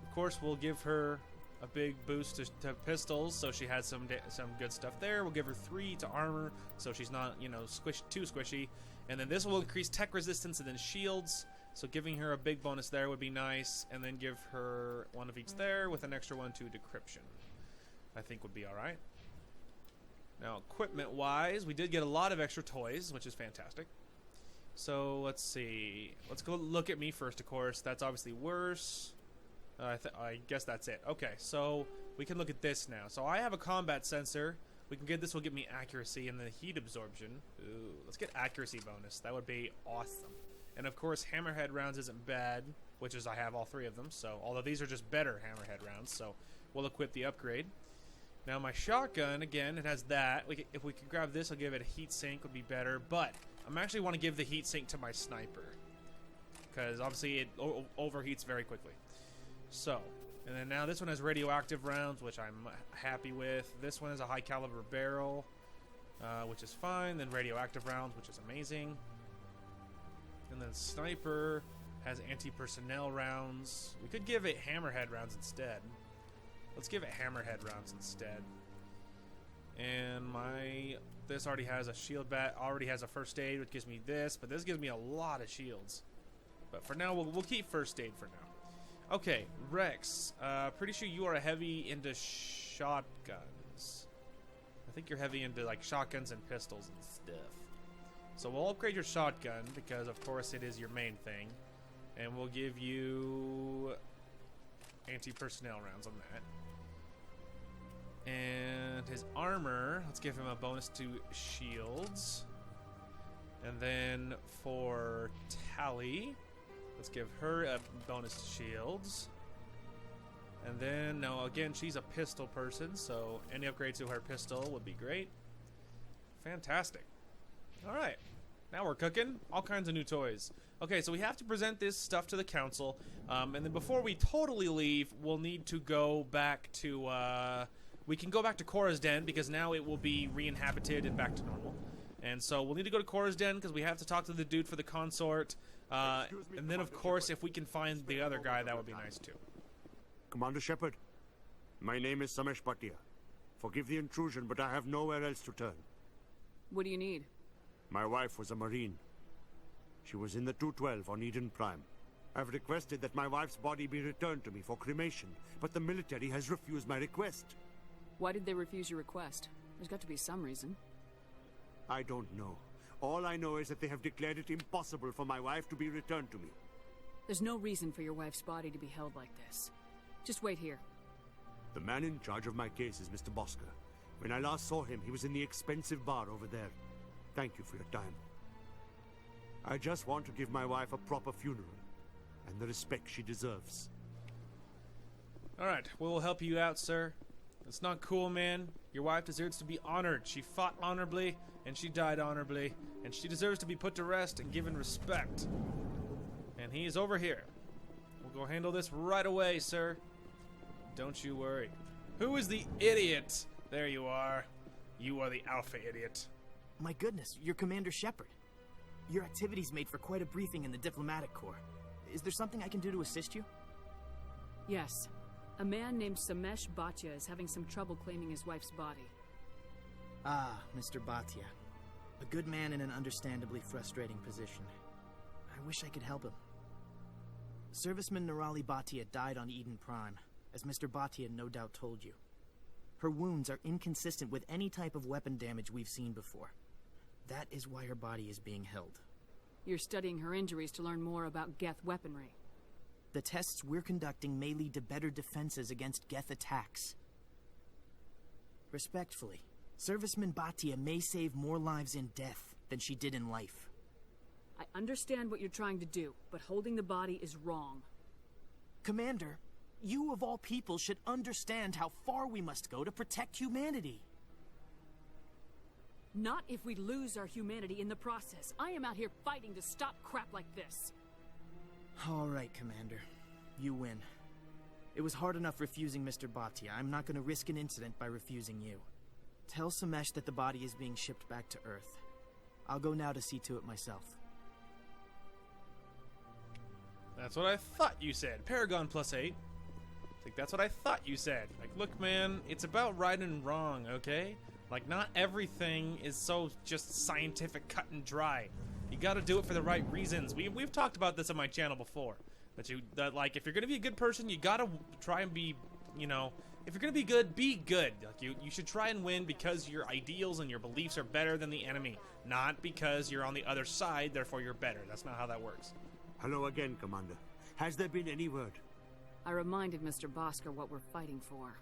of course, we'll give her a big boost to pistols, so she has some good stuff there. We'll give her 3 to armor, so she's not too squishy. And then this will increase tech resistance and then shields. So giving her a big bonus there would be nice, and then give her 1 of each there with an extra 1 to decryption. I think would be all right. Now, equipment-wise, we did get a lot of extra toys, which is fantastic. So let's see. Let's go look at me first, of course. That's obviously worse. I guess that's it. Okay, so we can look at this now. So I have a combat sensor. We can get this. Will give me accuracy and the heat absorption. Ooh, let's get accuracy bonus. That would be awesome. And of course, hammerhead rounds isn't bad, which is I have all 3 of them. So, although these are just better hammerhead rounds, so we'll equip the upgrade. Now my shotgun, again, it has that. If we could grab this, I'll give it a heat sink, would be better. But I'm actually want to give the heat sink to my sniper, because obviously it overheats very quickly. So, and then now this one has radioactive rounds, which I'm happy with. This one is a high caliber barrel, which is fine. Then radioactive rounds, which is amazing. And then sniper has anti-personnel rounds. We could give it hammerhead rounds instead. Let's give it hammerhead rounds instead. And this already has a shield bat, already has a first aid, which gives me this, but this gives me a lot of shields. But for now, we'll keep first aid for now. Okay, Rex, pretty sure you are heavy into shotguns. I think you're heavy into like shotguns and pistols and stuff. So we'll upgrade your shotgun, because of course it is your main thing. And we'll give you anti-personnel rounds on that. And his armor, let's give him a bonus to shields. And then for Tally, let's give her a bonus to shields. And then, now again, she's a pistol person, so any upgrade to her pistol would be great. Fantastic. Alright, now we're cooking. All kinds of new toys. Okay, so we have to present this stuff to the council. And then before we totally leave, we'll need to go back to, we can go back to Cora's Den, because now it will be re-inhabited and back to normal. And so we'll need to go to Cora's Den, because we have to talk to the dude for the consort. And then, of course, if we can find the other guy, that would be nice too. Commander Shepard, my name is Samesh Bhatia. Forgive the intrusion, but I have nowhere else to turn. What do you need? My wife was a Marine. She was in the 212 on Eden Prime. I've requested that my wife's body be returned to me for cremation, but the military has refused my request. Why did they refuse your request? There's got to be some reason. I don't know. All I know is that they have declared it impossible for my wife to be returned to me. There's no reason for your wife's body to be held like this. Just wait here. The man in charge of my case is Mr. Bosker. When I last saw him, he was in the expensive bar over there. Thank you for your time. I just want to give my wife a proper funeral, and the respect she deserves. Alright, we'll help you out, sir. It's not cool, man. Your wife deserves to be honored. She fought honorably, and she died honorably, and she deserves to be put to rest and given respect. And he's over here. We'll go handle this right away, sir. Don't you worry. Who is the idiot? There you are. You are the alpha idiot. My goodness, you're Commander Shepard. Your activities made for quite a briefing in the Diplomatic Corps. Is there something I can do to assist you? Yes. A man named Samesh Bhatia is having some trouble claiming his wife's body. Ah, Mr. Bhatia. A good man in an understandably frustrating position. I wish I could help him. Serviceman Nirali Bhatia died on Eden Prime, as Mr. Bhatia no doubt told you. Her wounds are inconsistent with any type of weapon damage we've seen before. That is why her body is being held. You're studying her injuries to learn more about Geth weaponry. The tests we're conducting may lead to better defenses against Geth attacks. Respectfully, Serviceman Bhatia may save more lives in death than she did in life. I understand what you're trying to do, but holding the body is wrong. Commander, you of all people should understand how far we must go to protect humanity. Not if we lose our humanity in the process. I am out here fighting to stop crap like this. All right, Commander. You win. It was hard enough refusing Mr. Bhatia. I'm not going to risk an incident by refusing you. Tell Samesh that the body is being shipped back to Earth. I'll go now to see to it myself. That's what I thought you said. Paragon +8. Like, that's what I thought you said. Like, look, man, it's about right and wrong, okay? Like, not everything is so just scientific, cut and dry. You gotta do it for the right reasons. We've talked about this on my channel before. That like, if you're gonna be a good person, you gotta try and be, you know, if you're gonna be good, be good. Like, you should try and win because your ideals and your beliefs are better than the enemy. Not because you're on the other side, therefore you're better. That's not how that works. Hello again, Commander. Has there been any word? I reminded Mr. Bosker what we're fighting for.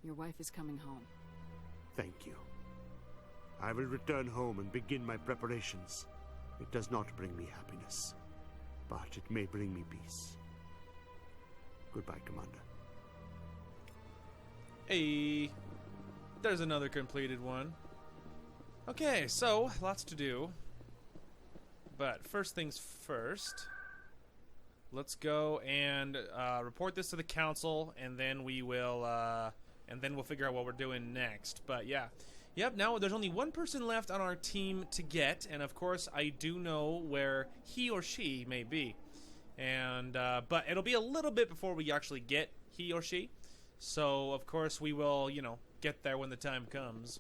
Your wife is coming home. Thank you. I will return home and begin my preparations. It does not bring me happiness, but it may bring me peace. Goodbye, Commander. Hey, there's another completed one. Okay, so, lots to do. But first things first, let's go and report this to the council, and then we will, we'll figure out what we're doing next. But yeah, yep. Now there's only one person left on our team to get, and of course I do know where he or she may be, and but it'll be a little bit before we actually get he or she. So of course we will, you know, get there when the time comes.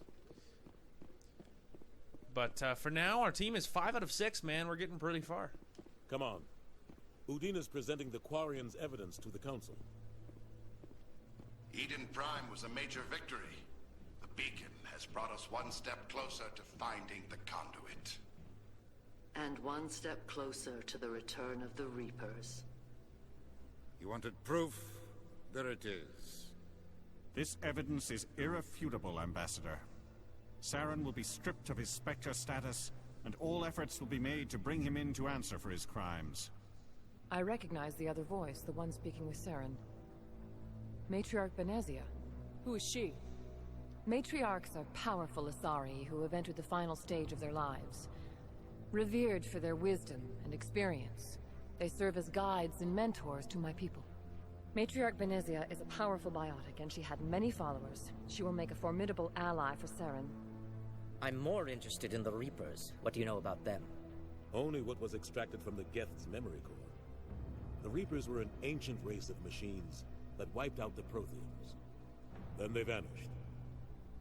But for now, our team is 5 out of 6, man. We're getting pretty far. Come on. Udina's presenting the Quarians' evidence to the Council. Eden Prime was a major victory. The beacon has brought us one step closer to finding the conduit. And one step closer to the return of the Reapers. You wanted proof? There it is. This evidence is irrefutable, Ambassador. Saren will be stripped of his Spectre status, and all efforts will be made to bring him in to answer for his crimes. I recognize the other voice, the one speaking with Saren. Matriarch Benezia. Who is she? Matriarchs are powerful Asari who have entered the final stage of their lives. Revered for their wisdom and experience, they serve as guides and mentors to my people. Matriarch Benezia is a powerful biotic, and she had many followers. She will make a formidable ally for Saren. I'm more interested in the Reapers. What do you know about them? Only what was extracted from the Geth's memory core. The Reapers were an ancient race of machines that wiped out the Protheans. Then they vanished.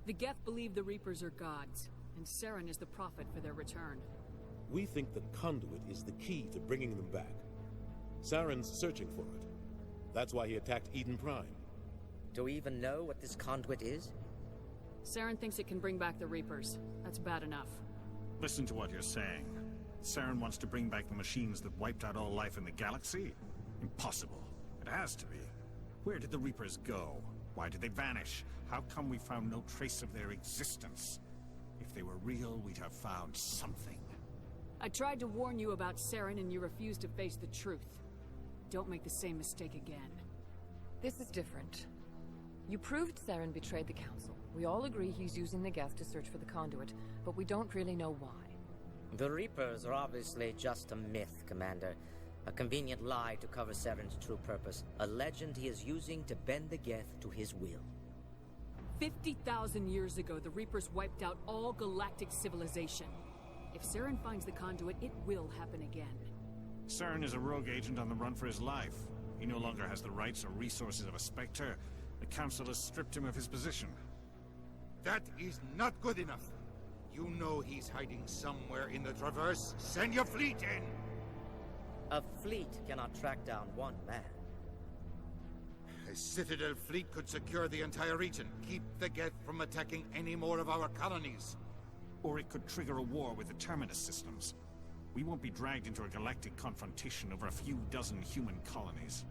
The Geth believe the Reapers are gods, and Saren is the prophet for their return. We think the conduit is the key to bringing them back. Saren's searching for it. That's why he attacked Eden Prime. Do we even know what this conduit is? Saren thinks it can bring back the Reapers. That's bad enough. Listen to what you're saying. Saren wants to bring back the machines that wiped out all life in the galaxy? Impossible. It has to be. Where did the Reapers go? Why did they vanish? How come we found no trace of their existence? If they were real, we'd have found something. I tried to warn you about Saren and you refused to face the truth. Don't make the same mistake again. This is different. You proved Saren betrayed the Council. We all agree he's using the Geth to search for the conduit, but we don't really know why. The Reapers are obviously just a myth, Commander. A convenient lie to cover Saren's true purpose. A legend he is using to bend the Geth to his will. 50,000 years ago, the Reapers wiped out all galactic civilization. If Saren finds the conduit, it will happen again. Saren is a rogue agent on the run for his life. He no longer has the rights or resources of a Spectre. The Council has stripped him of his position. That is not good enough. You know he's hiding somewhere in the Traverse. Send your fleet in! A fleet cannot track down one man. A Citadel fleet could secure the entire region. Keep the Geth from attacking any more of our colonies. Or it could trigger a war with the Terminus systems. We won't be dragged into a galactic confrontation over a few dozen human colonies.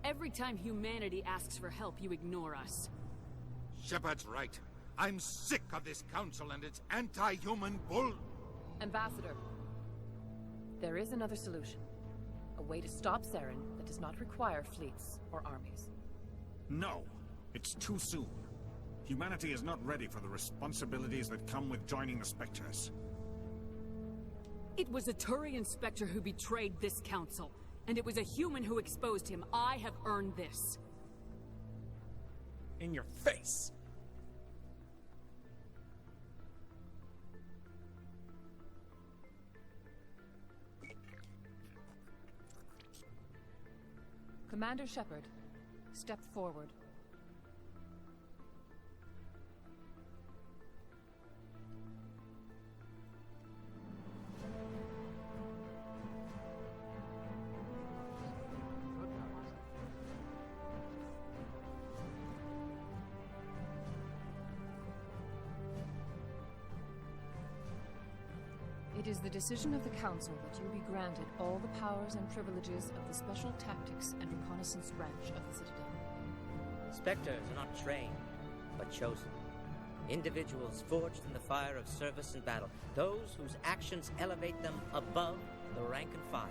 Every time humanity asks for help, you ignore us. Shepard's right. I'm sick of this council and its anti-human bull. Ambassador, there is another solution. A way to stop Saren that does not require fleets or armies. No, it's too soon. Humanity is not ready for the responsibilities that come with joining the Spectres. It was a Turian Spectre who betrayed this council, And it was a human who exposed him. I have earned this. In your face. Commander Shepard, step forward. It is the decision of the Council that you be granted all the powers and privileges of the Special Tactics and Reconnaissance Branch of the Citadel. Spectres are not trained, but chosen. Individuals forged in the fire of service and battle. Those whose actions elevate them above the rank and file.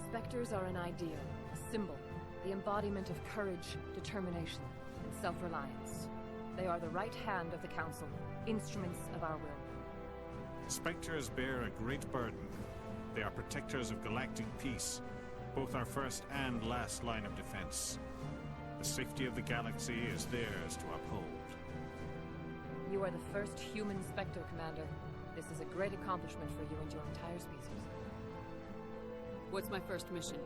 Spectres are an ideal, a symbol, the embodiment of courage, determination, and self-reliance. They are the right hand of the Council, instruments of our will. Spectres bear a great burden. They are protectors of galactic peace, both our first and last line of defense. The safety of the galaxy is theirs to uphold. You are the first human Spectre, Commander. This is a great accomplishment for you and your entire species. What's my first mission?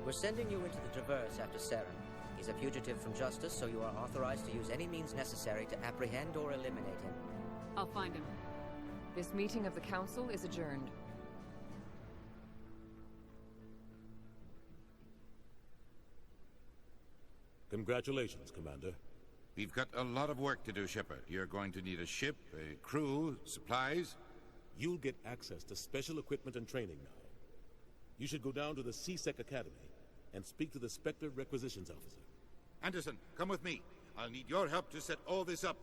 We're sending you into the Traverse after Saren. He's a fugitive from justice, so you are authorized to use any means necessary to apprehend or eliminate him. I'll find him. This meeting of the Council is adjourned. Congratulations, Commander. We've got a lot of work to do, Shepard. You're going to need a ship, a crew, supplies. You'll get access to special equipment and training now. You should go down to the CSEC Academy and speak to the Spectre Requisitions Officer. Anderson, come with me. I'll need your help to set all this up.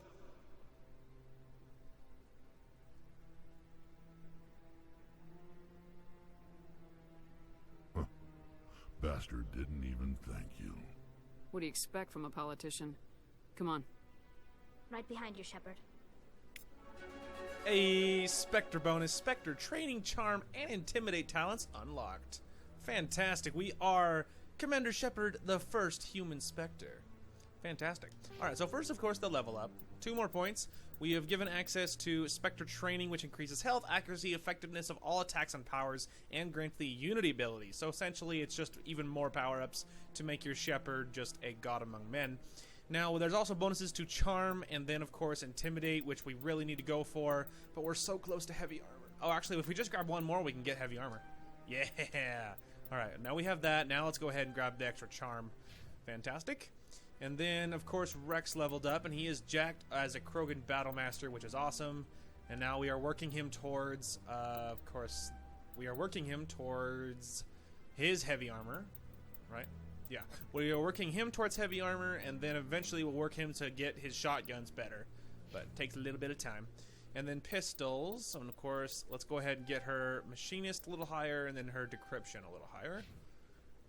Bastard didn't even thank you. What do you expect from a politician? Come on. Right behind you, Shepard. A Spectre bonus. Spectre training, charm, and intimidate talents unlocked. Fantastic. We are Commander Shepard, the first human Spectre. Fantastic. Alright, so first, of course, the level up. 2 more points. We have given access to Spectre training, which increases health, accuracy, effectiveness of all attacks and powers, and grants the Unity ability. So essentially, it's just even more power-ups to make your Shepard just a god among men. Now, there's also bonuses to Charm, and then, of course, Intimidate, which we really need to go for, but we're so close to Heavy Armor. Oh, actually, if we just grab one more, we can get Heavy Armor. Yeah! Alright, now we have that. Now let's go ahead and grab the extra Charm. Fantastic. And then, of course, Rex leveled up, and he is jacked as a Krogan Battlemaster, which is awesome. And now we are working him towards, of course, we are working him towards his Heavy Armor, right? Yeah, we are working him towards Heavy Armor, and then eventually we'll work him to get his shotguns better. But it takes a little bit of time. And then pistols, and of course, let's go ahead and get her Machinist a little higher, and then her Decryption a little higher.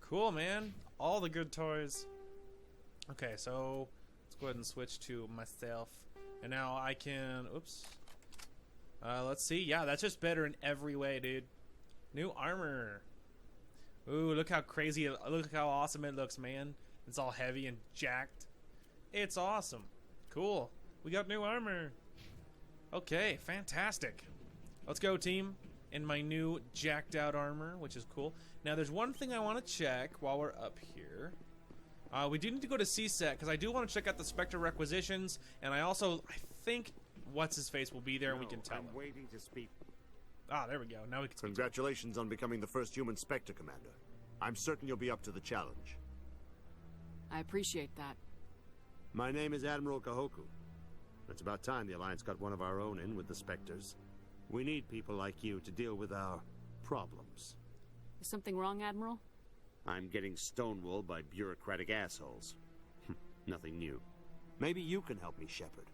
Cool, man. All the good toys. Okay, so let's go ahead and switch to myself. And now I can, oops. Let's see. Yeah, that's just better in every way, dude. New armor. Ooh, look how crazy, look how awesome it looks, man. It's all heavy and jacked. It's awesome. Cool. We got new armor. Okay, fantastic. Let's go, team. In my new jacked out armor, which is cool. Now, there's one thing I want to check while we're up here. We do need to go to CSEC, because I do want to check out the Spectre Requisitions, and I think What's-His-Face will be there, and we can tell him. I'm waiting to speak. Ah, there we go. Now we can speak. Congratulations on becoming the first human Spectre, Commander. I'm certain you'll be up to the challenge. I appreciate that. My name is Admiral Kahoku. It's about time the Alliance got one of our own in with the Spectres. We need people like you to deal with our problems. Is something wrong, Admiral? I'm getting stonewalled by bureaucratic assholes. Nothing new. Maybe you can help me, Shepard.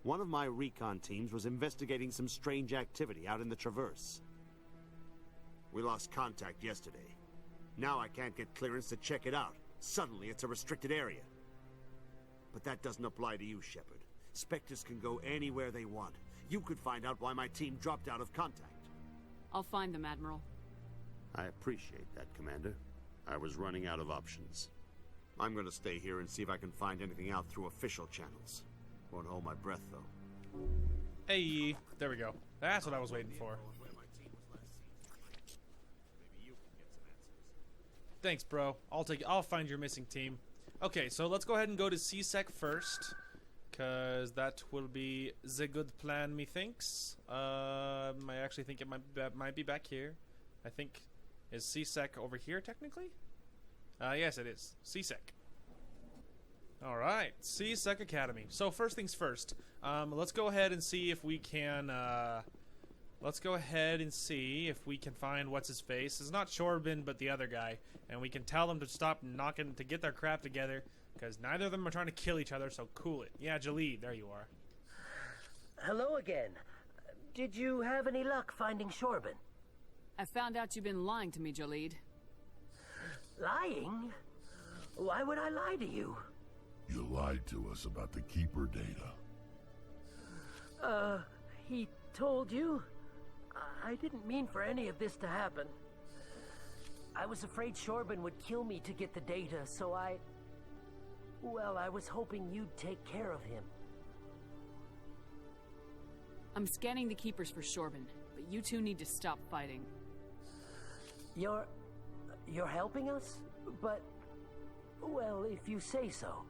One of my recon teams was investigating some strange activity out in the Traverse. We lost contact yesterday. Now I can't get clearance to check it out. Suddenly it's a restricted area. But that doesn't apply to you, Shepard. Spectres can go anywhere they want. You could find out why my team dropped out of contact. I'll find them, Admiral. I appreciate that, Commander. I was running out of options. I'm gonna stay here and see if I can find anything out through official channels. Won't hold my breath, though. Hey, there we go. That's what I was waiting for. Thanks, bro. I'll find your missing team. Okay, so let's go ahead and go to CSEC first, cause that will be the good plan, methinks. I actually think it might be back here. I think is CSEC over here technically. Yes, it is CSEC. All right, CSEC Academy. So first things first. Let's go ahead and see if we can. Let's go ahead and see if we can find what's his face. It's not Shorbin, but the other guy, and we can tell them to stop knocking, to get their crap together, because neither of them are trying to kill each other. So cool it. Yeah, Jalid, there you are. Hello again. Did you have any luck finding Shorbin? I found out you've been lying to me, Jalid. Lying? Why would I lie to you? You lied to us about the Keeper data. He told you? I didn't mean for any of this to happen. I was afraid Shorbin would kill me to get the data, so I was hoping you'd take care of him. I'm scanning the Keepers for Shorbin, but you two need to stop fighting. You're helping us? But, well, if you say so.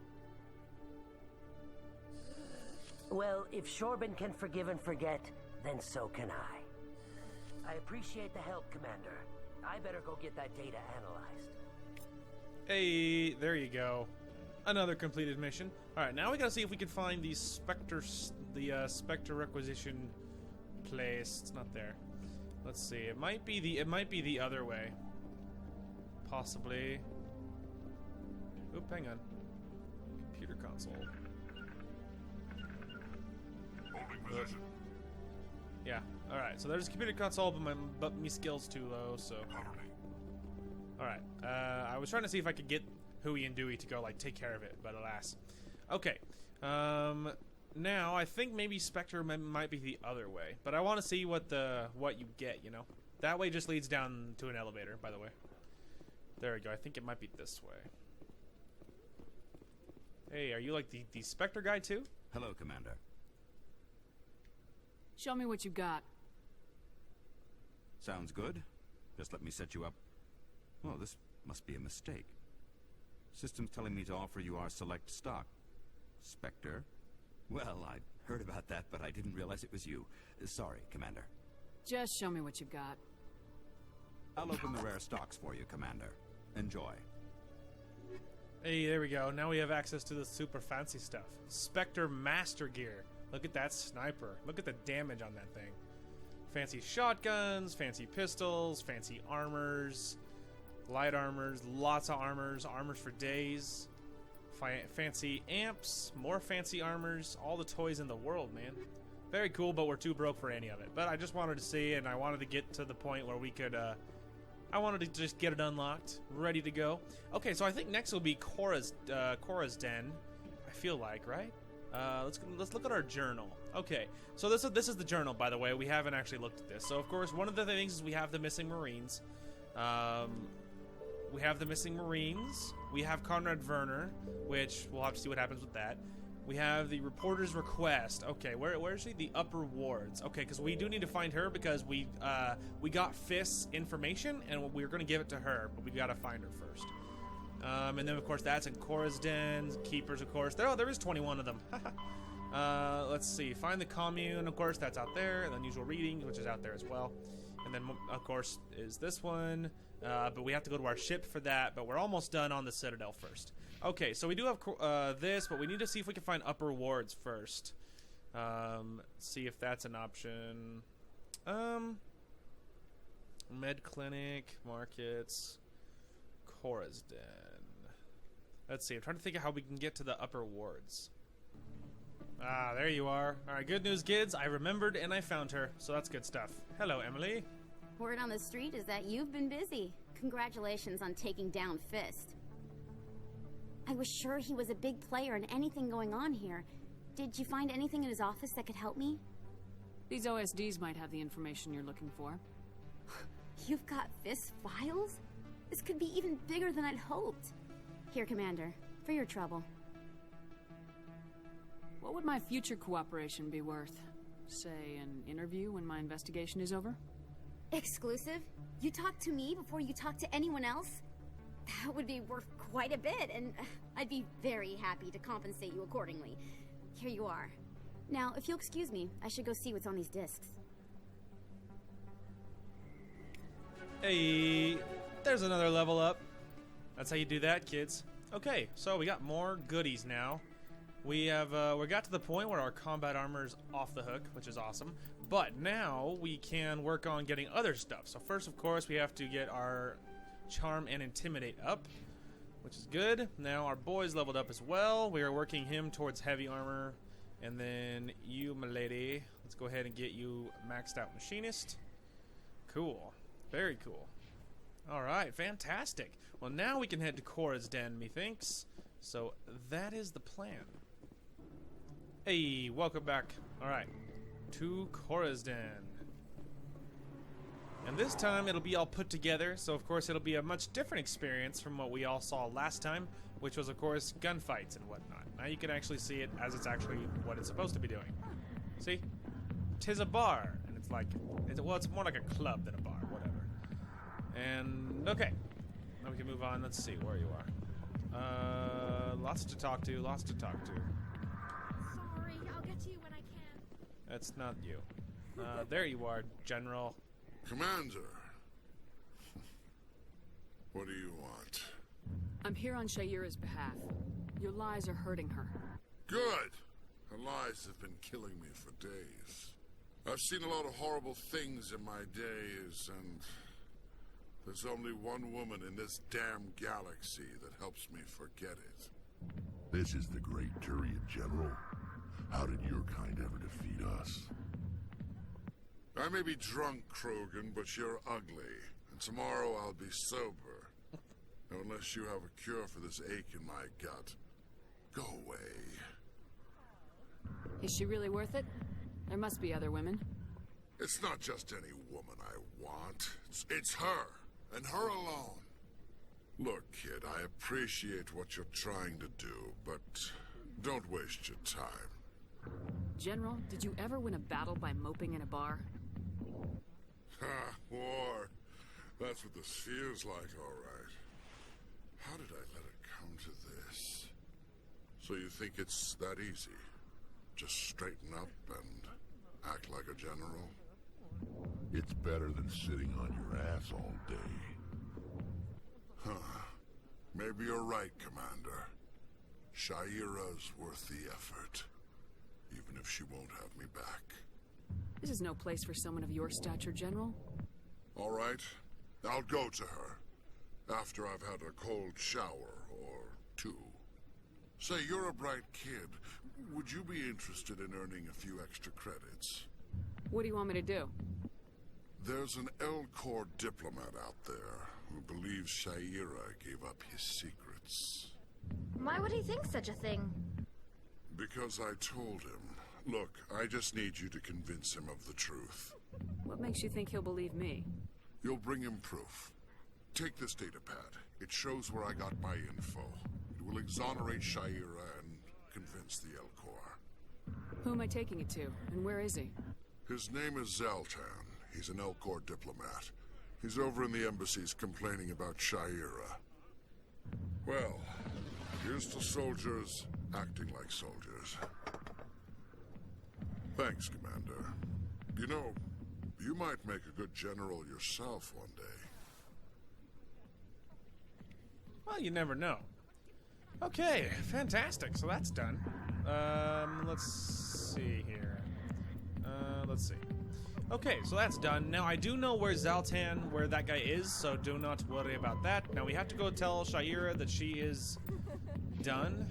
Well, if Shorbin can forgive and forget, then so can I. I appreciate the help, Commander. I better go get that data analyzed. Hey, there you go. Another completed mission. Alright, now we gotta see if we can find the Spectre requisition place. It's not there. Let's see. It might be the other way. Possibly. Oop, hang on. Computer console. Yeah. All right. So there's a computer console, but my skills too low. So. All right. I was trying to see if I could get Huey and Dewey to go like take care of it, but alas. Okay. Now I think maybe Spectre might be the other way, but I want to see what you get. You know, that way just leads down to an elevator. By the way. There we go. I think it might be this way. Hey, are you like the Spectre guy too? Hello, Commander. Show me what you got. Sounds good. Just let me set you up. Well, this must be a mistake. System's telling me to offer you our select stock. Spectre? Well, I heard about that, but I didn't realize it was you. Sorry, Commander. Just show me what you've got. I'll open the rare stocks for you, Commander. Enjoy. Hey, there we go. Now we have access to the super fancy stuff. Spectre Master Gear. Look at that sniper. Look at the damage on that thing. Fancy shotguns, fancy pistols, fancy armors, light armors, lots of armors, armors for days, fancy amps, more fancy armors, all the toys in the world, man. Very cool, but we're too broke for any of it. But I just wanted to see, and I wanted to get to the point where we could, I wanted to just get it unlocked, ready to go. Okay, so I think next will be Cora's Den, I feel like, right? Let's look at our journal. Okay, so this is the journal, by the way. We haven't actually looked at this. So of course, one of the things is we have the missing Marines. We have Conrad Werner, which we'll have to see what happens with that. We have the reporter's request. Okay, where is she? The upper wards. Okay, because we do need to find her because we got Fist's information and we were going to give it to her, but we got to find her first. And then, of course, that's in Cora's Den. Keepers, of course. There is 21 of them. Let's see. Find the commune. Of course, that's out there. And Unusual Readings, which is out there as well. And then, of course, is this one. But we have to go to our ship for that. But we're almost done on the Citadel first. Okay, so we do have this, but we need to see if we can find upper wards first. See if that's an option. Med Clinic, Markets, Cora's Den. Let's see, I'm trying to think of how we can get to the upper wards. Ah, there you are. Alright, good news, kids. I remembered and I found her, so that's good stuff. Hello, Emily. Word on the street is that you've been busy. Congratulations on taking down Fist. I was sure he was a big player in anything going on here. Did you find anything in his office that could help me? These OSDs might have the information you're looking for. You've got Fist files? This could be even bigger than I'd hoped. Here, Commander, for your trouble. What would my future cooperation be worth? Say, an interview when my investigation is over? Exclusive? You talk to me before you talk to anyone else? That would be worth quite a bit, and I'd be very happy to compensate you accordingly. Here you are. Now, if you'll excuse me, I should go see what's on these discs. Hey, there's another level up. That's how you do that, kids. Okay, so we got more goodies now. We got to the point where our combat armor's off the hook, which is awesome. But now we can work on getting other stuff. So first, of course, we have to get our charm and intimidate up, which is good. Now our boy's leveled up as well. We are working him towards heavy armor. And then you, milady, let's go ahead and get you maxed out machinist. Cool. Very cool. Alright, fantastic. Well, now we can head to Cora's den, methinks. So that is the plan. Hey, welcome back. Alright, to Cora's den. And this time it'll be all put together, so of course it'll be a much different experience from what we all saw last time, which was of course gunfights and whatnot. Now you can actually see it as it's actually what it's supposed to be doing. See? 'Tis a bar, and it's like, well, it's more like a club than a bar, whatever. And, okay. Now we can move on. Let's see where you are. Lots to talk to, lots to talk to. Sorry, I'll get to you when I can. That's not you. There you are, General. Commander. What do you want? I'm here on Shaira's behalf. Your lies are hurting her. Good! Her lies have been killing me for days. I've seen a lot of horrible things in my days, and there's only one woman in this damn galaxy that helps me forget it. This is the great Turian General. How did your kind ever defeat us? I may be drunk, Krogan, but you're ugly. And tomorrow I'll be sober. Unless you have a cure for this ache in my gut. Go away. Is she really worth it? There must be other women. It's not just any woman I want. It's her, and her alone. Look, kid, I appreciate what you're trying to do, but don't waste your time. General, did you ever win a battle by moping in a bar? Ha, war. That's what this feels like, all right. How did I let it come to this? So you think it's that easy? Just straighten up and act like a general? It's better than sitting on your ass all day. Huh. Maybe you're right, Commander. Shaira's worth the effort. Even if she won't have me back. This is no place for someone of your stature, General. All right. I'll go to her. After I've had a cold shower, or two. Say, you're a bright kid. Would you be interested in earning a few extra credits? What do you want me to do? There's an Elcor diplomat out there who believes Shaira gave up his secrets. Why would he think such a thing? Because I told him. Look, I just need you to convince him of the truth. What makes you think he'll believe me? You'll bring him proof. Take this data pad. It shows where I got my info. It will exonerate Shaira and convince the Elcor. Who am I taking it to, and where is he? His name is Zaltan. He's an Elcor diplomat. He's over in the embassies complaining about Shaira. Well, here's to soldiers acting like soldiers. Thanks, Commander. You know, you might make a good general yourself one day. Well, you never know. Okay, fantastic. So that's done. Let's see here. Let's see. Okay, so that's done. Now, I do know where Zaltan, where that guy is, so do not worry about that. Now, we have to go tell Shaira that she is done.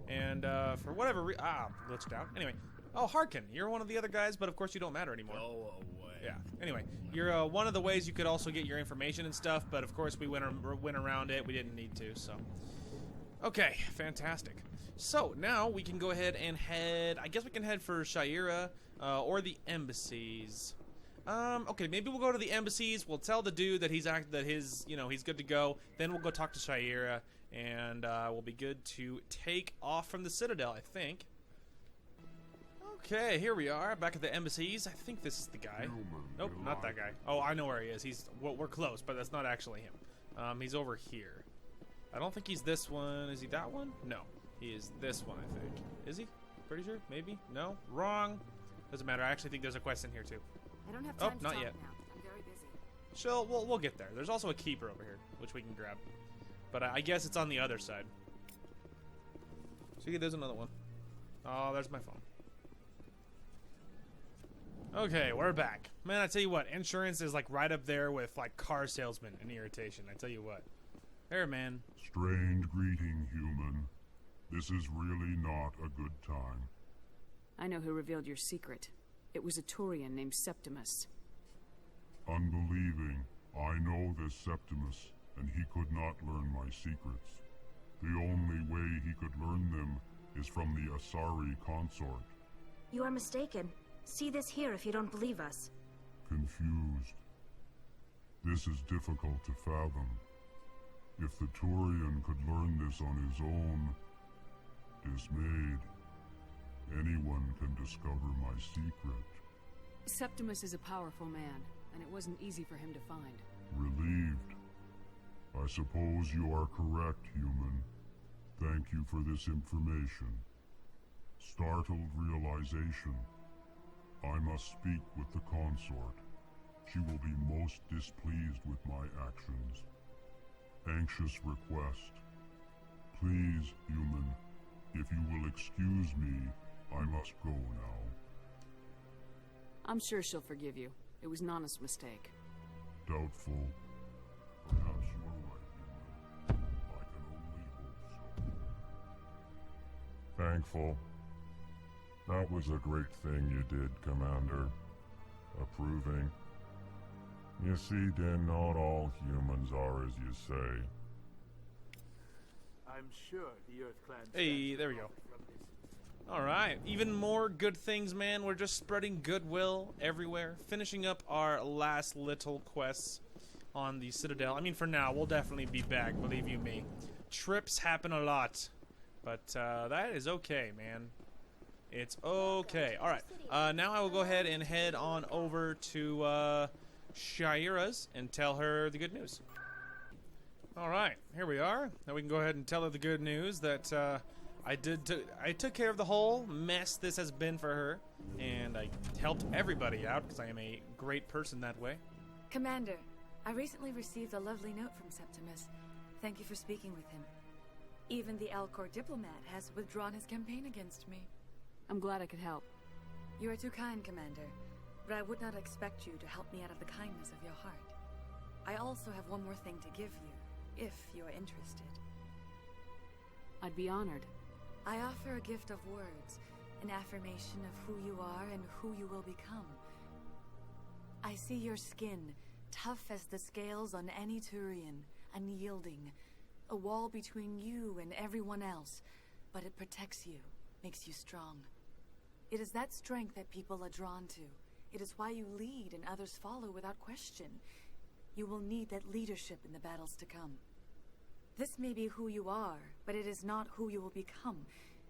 And, for whatever reason... glitched out. Anyway. Oh, Harkin, you're one of the other guys, but of course you don't matter anymore. Go away. Yeah. Anyway, you're one of the ways you could also get your information and stuff, but of course we went around it. We didn't need to, so... Okay, fantastic. So, now we can go ahead and head... I guess we can head for Shaira, or the embassies. Okay, maybe we'll go to the embassies. We'll tell the dude that he's good to go. Then we'll go talk to Shira, and we'll be good to take off from the Citadel, I think. Okay, here we are, back at the embassies. I think this is the guy. Nope, not that guy. Oh, I know where he is. Well, we're close, but that's not actually him. He's over here. I don't think he's this one. Is he that one? No, he is this one, I think. Is he? Pretty sure? Maybe? No? Wrong. Doesn't matter. I actually think there's a quest in here, too. I don't have time to not talk yet. now. I'm very busy. Chill, we'll get there. There's also a keeper over here, which we can grab. But I guess it's on the other side. See, there's another one. Oh, there's my phone. Okay, we're back. Man, I tell you what, insurance is like right up there with like car salesman and irritation. I tell you what. There, man. Strange greeting, human. This is really not a good time. I know who revealed your secret. It was a Turian named Septimus. Unbelieving. I know this Septimus, and he could not learn my secrets. The only way he could learn them is from the Asari consort. You are mistaken. See this here if you don't believe us. Confused. This is difficult to fathom. If the Turian could learn this on his own, dismayed, anyone can discover my secret. Septimus is a powerful man, and it wasn't easy for him to find. Relieved. I suppose you are correct, human. Thank you for this information. Startled realization. I must speak with the consort. She will be most displeased with my actions. Anxious request. Please, human, if you will excuse me, I must go now. I'm sure she'll forgive you. It was Nana's mistake. Doubtful. Perhaps you are right, human. I can only hope so. Thankful. That was a great thing you did, Commander. Approving. You see, then, not all humans are as you say. I'm sure the Earth Clan... Hey, there we go. Alright, even more good things, man. We're just spreading goodwill everywhere. Finishing up our last little quests on the Citadel. I mean, for now, we'll definitely be back, believe you me. Trips happen a lot. But that is okay, man. It's okay. Alright, now I will go ahead and head on over to Shira's and tell her the good news. Alright, here we are. Now we can go ahead and tell her the good news that I took care of the whole mess this has been for her, and I helped everybody out because I am a great person that way. Commander, I recently received a lovely note from Septimus. Thank you for speaking with him. Even the Alcor diplomat has withdrawn his campaign against me. I'm glad I could help. You are too kind, Commander, but I would not expect you to help me out of the kindness of your heart. I also have one more thing to give you, if you are interested. I'd be honored. I offer a gift of words, an affirmation of who you are and who you will become. I see your skin, tough as the scales on any Turian, unyielding, a wall between you and everyone else, but it protects you, makes you strong. It is that strength that people are drawn to. It is why you lead and others follow without question. You will need that leadership in the battles to come. This may be who you are, but it is not who you will become.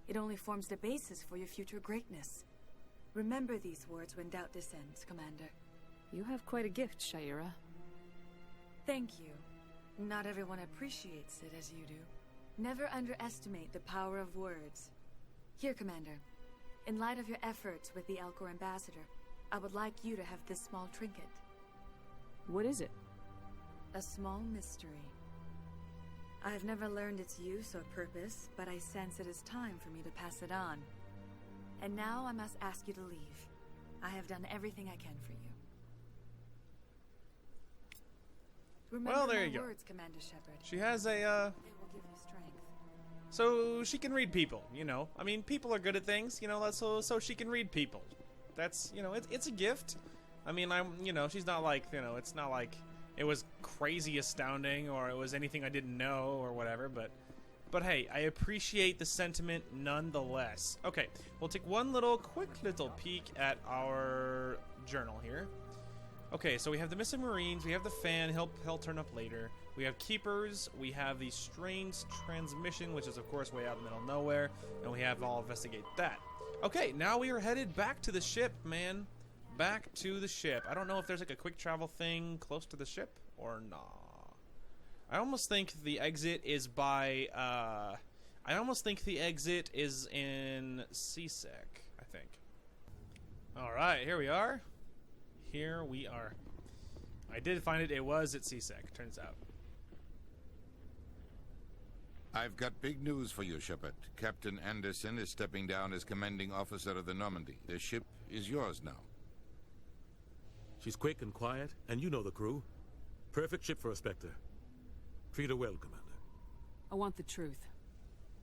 It only forms the basis for your future greatness. Remember these words when doubt descends, Commander. You have quite a gift, Shira. Thank you. Not everyone appreciates it as you do. Never underestimate the power of words. Here, Commander. In light of your efforts with the Alcor ambassador, I would like you to have this small trinket. What is it? A small mystery. I have never learned its use or purpose, but I sense it is time for me to pass it on. And now I must ask you to leave. I have done everything I can for you. Remember Well, there my you go. words, Commander Shepard. She has a, They will give you strength. so she can read people, you know. I mean, people are good at things, you know, so she can read people. That's, you know, it's a gift. I mean, she's not like, it's not like it was crazy astounding or it was anything I didn't know or whatever, but hey, I appreciate the sentiment nonetheless. Okay, we'll take one quick little peek at our journal here. Okay, so we have the missing Marines, we have the fan, he'll turn up later. We have Keepers, we have the strange transmission, which is of course way out in the middle of nowhere, and we have I'll investigate that. Okay, now we are headed back to the ship, man. Back to the ship. I don't know if there's like a quick travel thing close to the ship or not. I almost think the exit is by, I almost think the exit is in CSEC, I think. Alright, here we are. Here we are. I did find it. It was at CSEC, turns out. I've got big news for you, Shepard. Captain Anderson is stepping down as commanding officer of the Normandy. The ship is yours now. She's quick and quiet, and you know the crew. Perfect ship for a Spectre. Treat her well, Commander. I want the truth.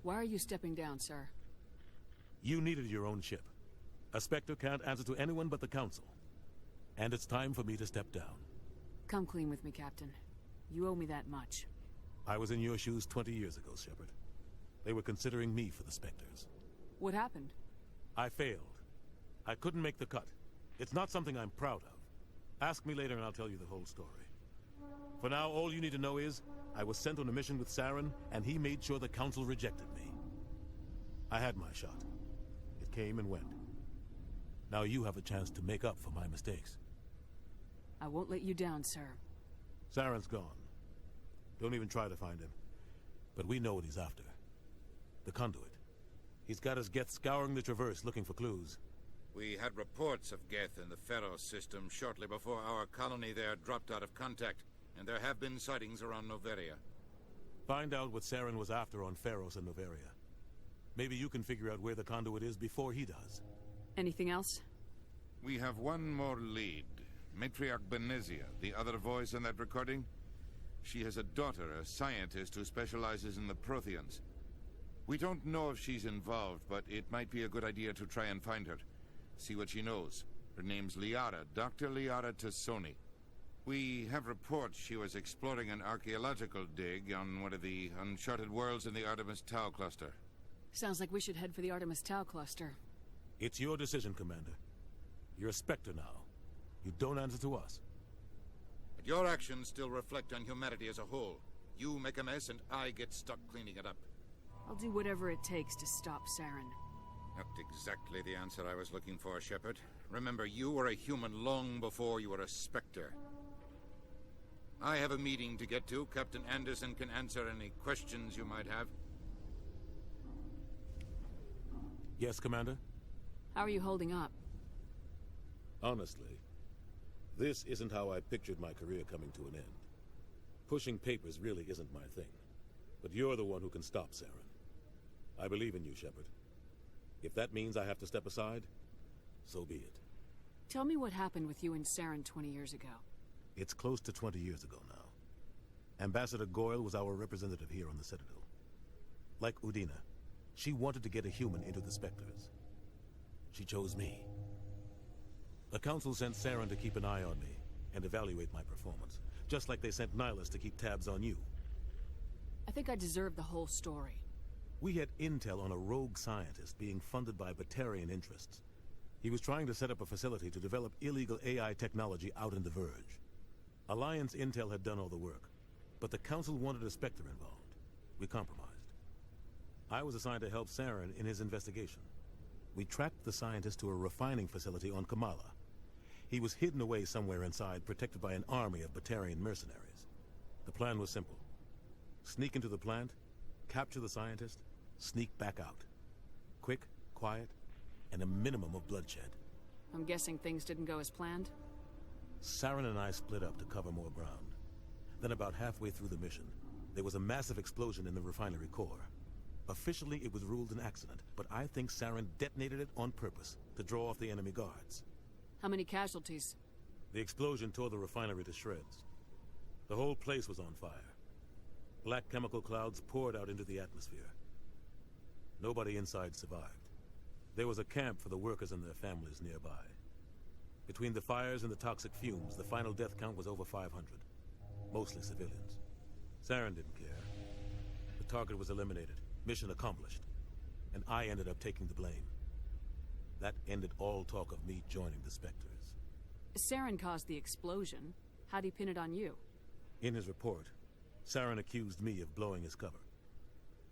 Why are you stepping down, sir? You needed your own ship. A Spectre can't answer to anyone but the Council. And it's time for me to step down. Come clean with me, Captain. You owe me that much. I was in your shoes 20 years ago, Shepard. They were considering me for the Spectres. What happened? I failed. I couldn't make the cut. It's not something I'm proud of. Ask me later and I'll tell you the whole story. For now, all you need to know is, I was sent on a mission with Saren, and he made sure the Council rejected me. I had my shot. It came and went. Now you have a chance to make up for my mistakes. I won't let you down, sir. Saren's gone. Don't even try to find him. But we know what he's after. The conduit. He's got his Geth scouring the Traverse looking for clues. We had reports of Geth in the Pharos system shortly before our colony there dropped out of contact, and there have been sightings around Noveria. Find out what Saren was after on Pharos and Noveria. Maybe you can figure out where the conduit is before he does. Anything else? We have one more lead. Matriarch Benezia, the other voice in that recording. She has a daughter, a scientist who specializes in the Protheans. We don't know if she's involved, but it might be a good idea to try and find her. See what she knows. Her name's Liara, Dr. Liara Tassoni. We have reports she was exploring an archaeological dig on one of the uncharted worlds in the Artemis Tau cluster. Sounds like we should head for the Artemis Tau cluster. It's your decision, Commander. You're a Spectre now. You don't answer to us. But your actions still reflect on humanity as a whole. You make a mess and I get stuck cleaning it up. I'll do whatever it takes to stop Saren. Not exactly the answer I was looking for, Shepard. Remember, you were a human long before you were a Spectre. I have a meeting to get to. Captain Anderson can answer any questions you might have. Yes, Commander? How are you holding up? Honestly, this isn't how I pictured my career coming to an end. Pushing papers really isn't my thing. But you're the one who can stop Saren. I believe in you, Shepard. If that means I have to step aside, so be it. Tell me what happened with you and Saren 20 years ago. It's close to 20 years ago now. Ambassador Goyle was our representative here on the Citadel. Like Udina, she wanted to get a human into the Spectres. She chose me. The Council sent Saren to keep an eye on me and evaluate my performance, just like they sent Nihilus to keep tabs on you. I think I deserve the whole story. We had intel on a rogue scientist being funded by Batarian interests. He was trying to set up a facility to develop illegal AI technology out in the Verge. Alliance intel had done all the work, but the Council wanted a Spectre involved. We compromised. I was assigned to help Saren in his investigation. We tracked the scientist to a refining facility on Kamala. He was hidden away somewhere inside, protected by an army of Batarian mercenaries. The plan was simple. Sneak into the plant, capture the scientist, sneak back out. Quick, quiet, and a minimum of bloodshed. I'm guessing things didn't go as planned? Saren and I split up to cover more ground. Then about halfway through the mission, there was a massive explosion in the refinery core. Officially, it was ruled an accident, but I think Saren detonated it on purpose to draw off the enemy guards. How many casualties? The explosion tore the refinery to shreds. The whole place was on fire. Black chemical clouds poured out into the atmosphere. Nobody inside survived. There was a camp for the workers and their families nearby. Between the fires and the toxic fumes, the final death count was over 500. Mostly civilians. Saren didn't care. The target was eliminated. Mission accomplished. And I ended up taking the blame. That ended all talk of me joining the Spectres. Saren caused the explosion. How'd he pin it on you? In his report, Saren accused me of blowing his cover.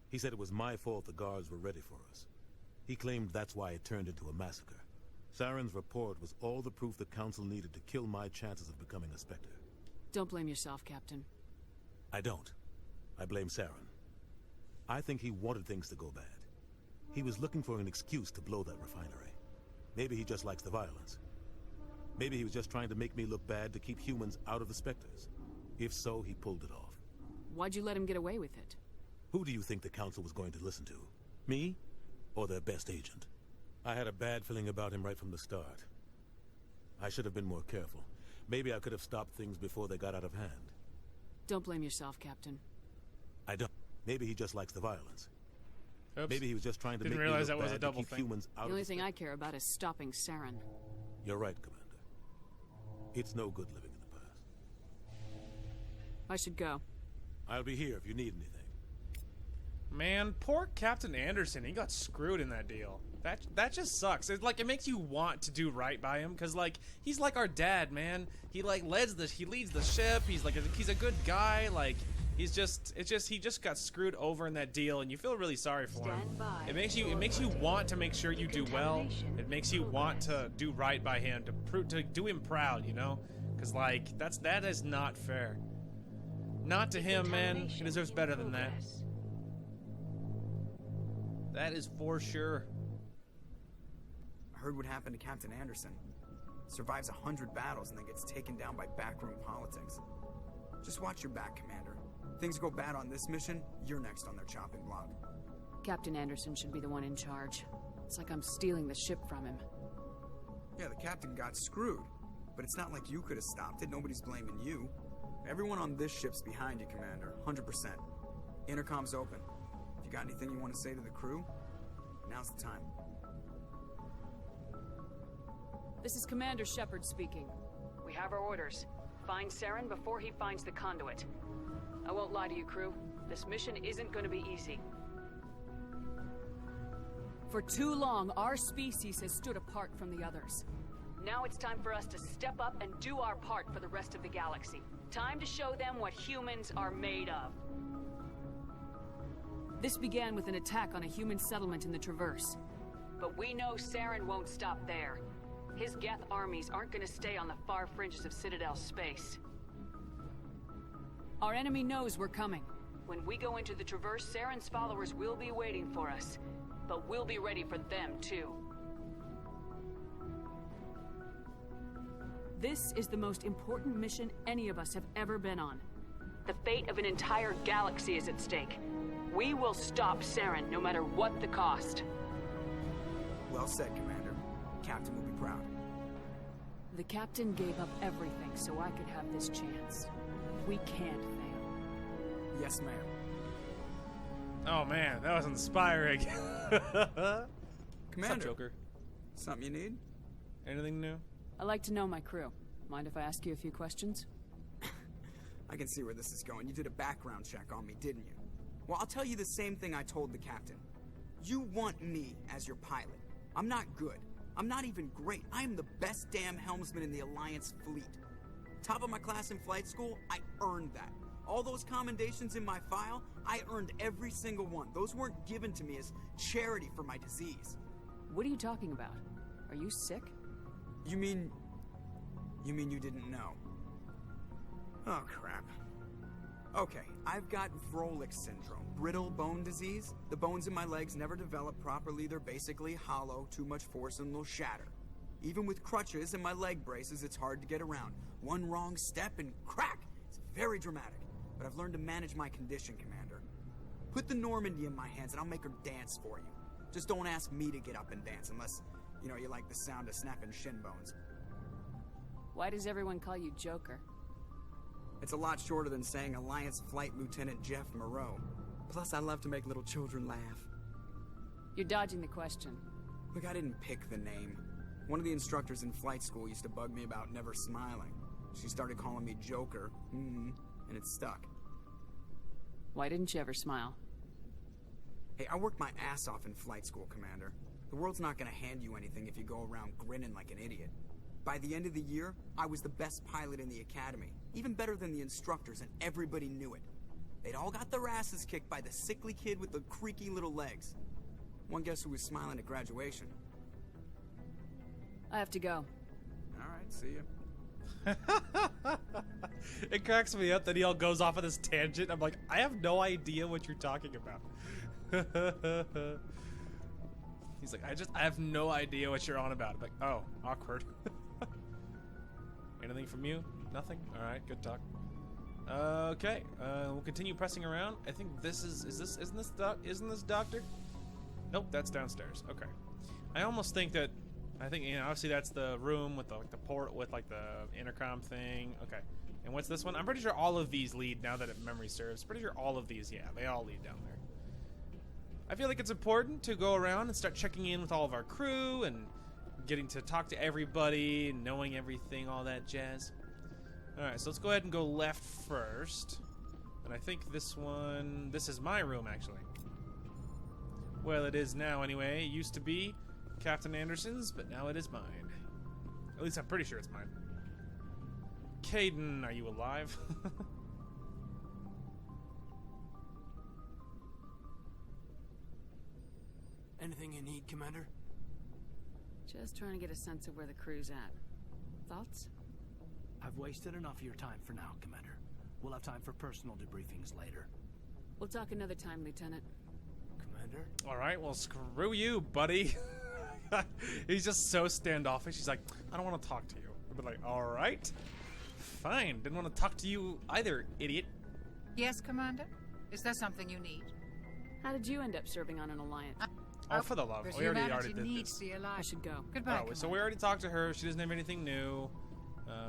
He said it was my fault the guards were ready for us. He claimed that's why it turned into a massacre. Saren's report was all the proof the Council needed to kill my chances of becoming a Spectre. Don't blame yourself, Captain. I don't. I blame Saren. I think he wanted things to go bad. He was looking for an excuse to blow that refinery. Maybe he just likes the violence. Maybe he was just trying to make me look bad to keep humans out of the Spectres. If so, he pulled it off. Why'd you let him get away with it? Who do you think the Council was going to listen to? Me? Or their best agent? I had a bad feeling about him right from the start. I should have been more careful. Maybe I could have stopped things before they got out of hand. Don't blame yourself, Captain. I don't. Maybe he just likes the violence. Oops. Maybe he was just trying to Didn't make me realize look that was a bad double to keep thing. humans out The of only the thing I care about is stopping Saren. You're right, Commander. It's no good living in the past. I should go. I'll be here if you need anything. Man, poor Captain Anderson. He got screwed in that deal. That just sucks. It's like, it makes you want to do right by him, because like he's like our dad, man. He like leads the ship. He's a good guy. Like he just got screwed over in that deal, and you feel really sorry for him. It makes you want to make sure you do well. It makes you want to do right by him, to do him proud, you know? Because like that is not fair. Not to him, man. He deserves better than that. That is for sure. I heard what happened to Captain Anderson. Survives 100 battles and then gets taken down by backroom politics. Just watch your back, Commander. Things go bad on this mission, you're next on their chopping block. Captain Anderson should be the one in charge. It's like I'm stealing the ship from him. Yeah, the captain got screwed. But it's not like you could have stopped it. Nobody's blaming you. Everyone on this ship's behind you, Commander. 100%. Intercom's open. If you got anything you want to say to the crew, now's the time. This is Commander Shepard speaking. We have our orders. Find Saren before he finds the conduit. I won't lie to you, crew. This mission isn't going to be easy. For too long, our species has stood apart from the others. Now it's time for us to step up and do our part for the rest of the galaxy. Time to show them what humans are made of. This began with an attack on a human settlement in the Traverse. But we know Saren won't stop there. His Geth armies aren't going to stay on the far fringes of Citadel's space. Our enemy knows we're coming. When we go into the Traverse, Saren's followers will be waiting for us. But we'll be ready for them, too. This is the most important mission any of us have ever been on. The fate of an entire galaxy is at stake. We will stop Saren, no matter what the cost. Well said, Commander. Captain will be proud. The Captain gave up everything so I could have this chance. We can't fail. Yes, ma'am. Oh man, that was inspiring. Commander. What's up, Joker? Something you need? Anything new? I like to know my crew. Mind if I ask you a few questions? I can see where this is going. You did a background check on me, didn't you? Well, I'll tell you the same thing I told the captain. You want me as your pilot. I'm not good. I'm not even great. I am the best damn helmsman in the Alliance fleet. Top of my class in flight school, I earned that. All those commendations in my file, I earned every single one. Those weren't given to me as charity for my disease. What are you talking about? Are you sick? You mean you didn't know? Oh, crap. Okay, I've got Vrolik syndrome, brittle bone disease. The bones in my legs never develop properly. They're basically hollow, too much force and they'll shatter. Even with crutches and my leg braces, it's hard to get around. One wrong step and crack! It's very dramatic. But I've learned to manage my condition, Commander. Put the Normandy in my hands and I'll make her dance for you. Just don't ask me to get up and dance unless, you like the sound of snapping shin bones. Why does everyone call you Joker? It's a lot shorter than saying Alliance Flight Lieutenant Jeff Moreau. Plus, I love to make little children laugh. You're dodging the question. Look, I didn't pick the name. One of the instructors in flight school used to bug me about never smiling. She started calling me Joker, and it stuck. Why didn't you ever smile? Hey, I worked my ass off in flight school, Commander. The world's not gonna hand you anything if you go around grinning like an idiot. By the end of the year, I was the best pilot in the academy. Even better than the instructors, and everybody knew it. They'd all got their asses kicked by the sickly kid with the creaky little legs. One guess who was smiling at graduation? I have to go. Alright, see ya. It cracks me up that he all goes off on this tangent. I'm like, I have no idea what you're talking about. He's like, I have no idea what you're on about. I'm like, oh, awkward. Anything from you? Nothing? Alright, good talk. Okay, we'll continue pressing around. I think this isn't this doctor? Nope, that's downstairs. Okay. I almost think that, obviously that's the room with the port with like the intercom thing. Okay. And what's this one? I'm pretty sure all of these lead, now that memory serves. Pretty sure all of these, yeah, they all lead down there. I feel like it's important to go around and start checking in with all of our crew and getting to talk to everybody, knowing everything, all that jazz. Alright, so let's go ahead and go left first. And I think this is my room, actually. Well, it is now, anyway. It used to be Captain Anderson's, but now it is mine. At least I'm pretty sure it's mine. Caden, are you alive? Anything you need, Commander? Just trying to get a sense of where the crew's at. Thoughts? I've wasted enough of your time for now, Commander. We'll have time for personal debriefings later. We'll talk another time, Lieutenant. Commander? Alright, well, screw you, buddy. He's just so standoffish. He's like, I don't want to talk to you. I'll be like, alright. Fine. Didn't want to talk to you either, idiot. Yes, Commander? Is there something you need? How did you end up serving on an alliance? Oh, for the love. We already did needs this. the alliance. I should go. Goodbye, Oh, so we already talked to her. She doesn't have anything new.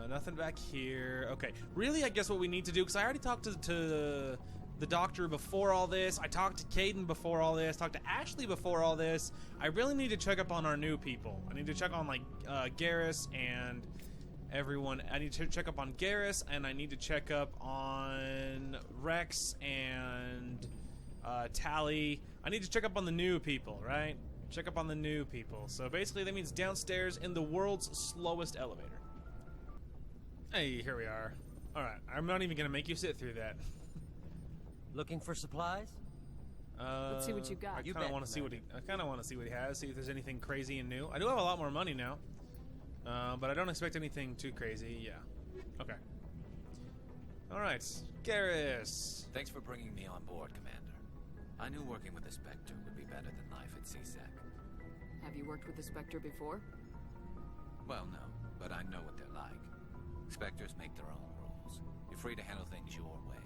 Nothing back here. Okay. Really, I guess what we need to do, because I already talked to the doctor before all this. I talked to Caden before all this. Talked to Ashley before all this. I really need to check up on our new people. I need to check on, like, Garrus and everyone. I need to check up on Garrus, and I need to check up on Rex and Tally. I need to check up on the new people, right? Check up on the new people. So basically that means downstairs in the world's slowest elevator. Hey, here we are. Alright, I'm not even gonna make you sit through that. Looking for supplies? Let's see what you got. I kind of want to see what he has. See if there's anything crazy and new. I do have a lot more money now, but I don't expect anything too crazy. Yeah. Okay. All right, Garrus. Thanks for bringing me on board, Commander. I knew working with the Spectre would be better than life at CSEC. Have you worked with the Spectre before? Well, no, but I know what they're like. Spectres make their own rules. You're free to handle things your way.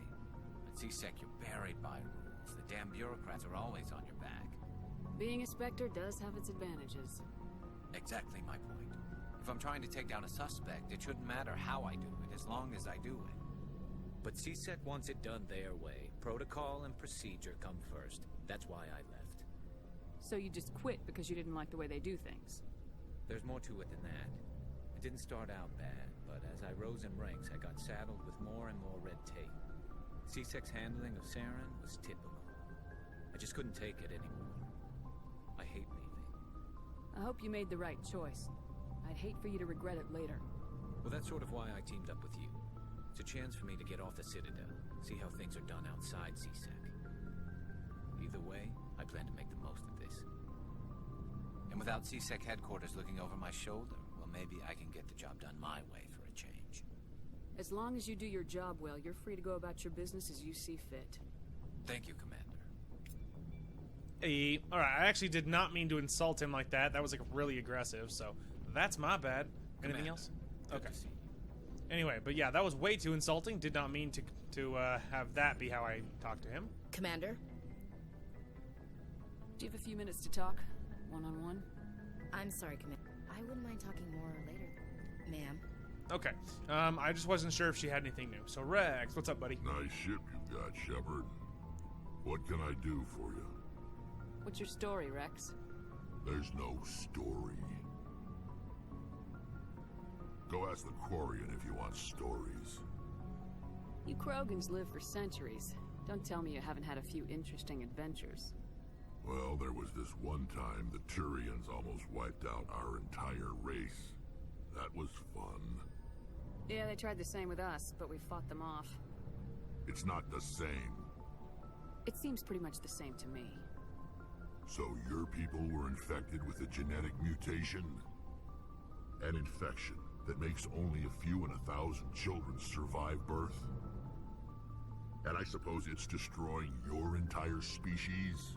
At CSEC, you're buried by rules. The damn bureaucrats are always on your back. Being a Spectre does have its advantages. Exactly my point. If I'm trying to take down a suspect, it shouldn't matter how I do it, as long as I do it. But CSEC wants it done their way. Protocol and procedure come first. That's why I left. So you just quit because you didn't like the way they do things? There's more to it than that. It didn't start out bad, but as I rose in ranks, I got saddled with more and more red tape. CSEC's handling of Saren was typical. I just couldn't take it anymore. I hate leaving. I hope you made the right choice. I'd hate for you to regret it later. Well, that's sort of why I teamed up with you. It's a chance for me to get off the Citadel, see how things are done outside CSEC. Either way, I plan to make the most of this. And without CSEC headquarters looking over my shoulder, well, maybe I can get the job done my way for a change. As long as you do your job well, you're free to go about your business as you see fit. Thank you, Commander. Hey, alright, I actually did not mean to insult him like that. That was like really aggressive, so that's my bad. Anything Commander, else? good Okay. to see you. Anyway, but yeah, that was way too insulting. Did not mean to have that be how I talked to him. Commander? Do you have a few minutes to talk? One-on-one? I'm sorry, Commander. I wouldn't mind talking more later, ma'am. Okay. I just wasn't sure if she had anything new. So Rex, what's up, buddy? Nice ship you've got, Shepard. What can I do for you? What's your story, Rex? There's no story. Go ask the Quarian if you want stories. You Krogans live for centuries. Don't tell me you haven't had a few interesting adventures. Well, there was this one time the Turians almost wiped out our entire race. That was fun. Yeah, they tried the same with us, but we fought them off. It's not the same. It seems pretty much the same to me. So your people were infected with a genetic mutation? An infection that makes only a few in 1,000 children survive birth? And I suppose it's destroying your entire species?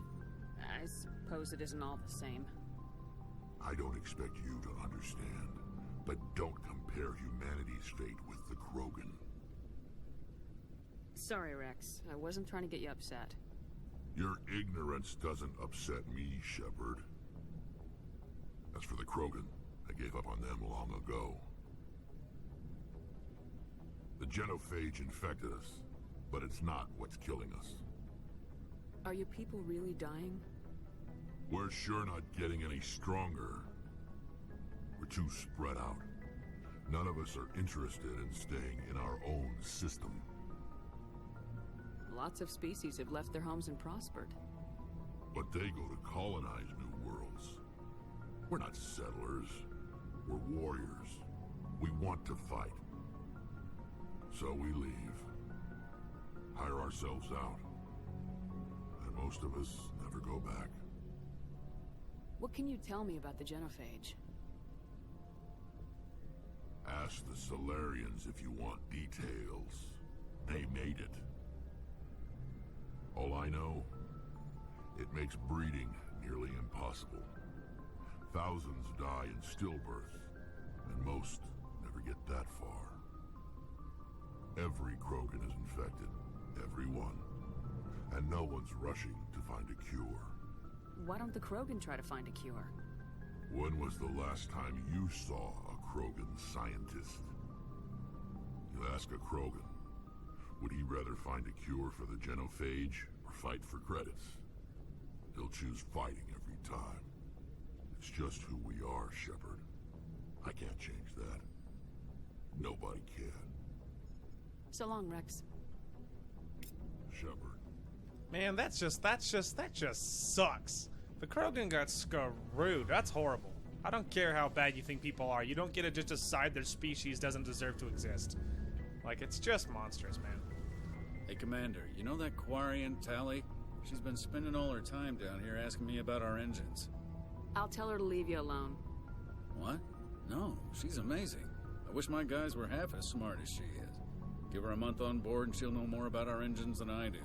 I suppose it isn't all the same. I don't expect you to understand, but don't compare humanity's fate with the Krogan. Sorry, Rex. I wasn't trying to get you upset. Your ignorance doesn't upset me, Shepard. As for the Krogan, I gave up on them long ago. The genophage infected us, but it's not what's killing us. Are your people really dying? We're sure not getting any stronger. We're too spread out. None of us are interested in staying in our own system. Lots of species have left their homes and prospered. But they go to colonize new worlds. We're not settlers. We're warriors. We want to fight. So we leave. Hire ourselves out. And most of us never go back. What can you tell me about the genophage? Ask the Solarians if you want details. They made it. All I know, it makes breeding nearly impossible. Thousands die in stillbirth, and most never get that far. Every Krogan is infected, every one. And no one's rushing to find a cure. Why don't the Krogan try to find a cure? When was the last time you saw a Krogan scientist? You ask a Krogan, would he rather find a cure for the genophage or fight for credits? He'll choose fighting every time. It's just who we are, Shepard. I can't change that. Nobody can. So long, Rex. Shepard. Man, that just sucks. The Krogan got screwed. That's horrible. I don't care how bad you think people are. You don't get to just decide their species doesn't deserve to exist. Like, it's just monstrous, man. Hey, Commander, you know that Quarian, Tally? She's been spending all her time down here asking me about our engines. I'll tell her to leave you alone. What? No, she's amazing. I wish my guys were half as smart as she is. Give her a month on board and she'll know more about our engines than I do.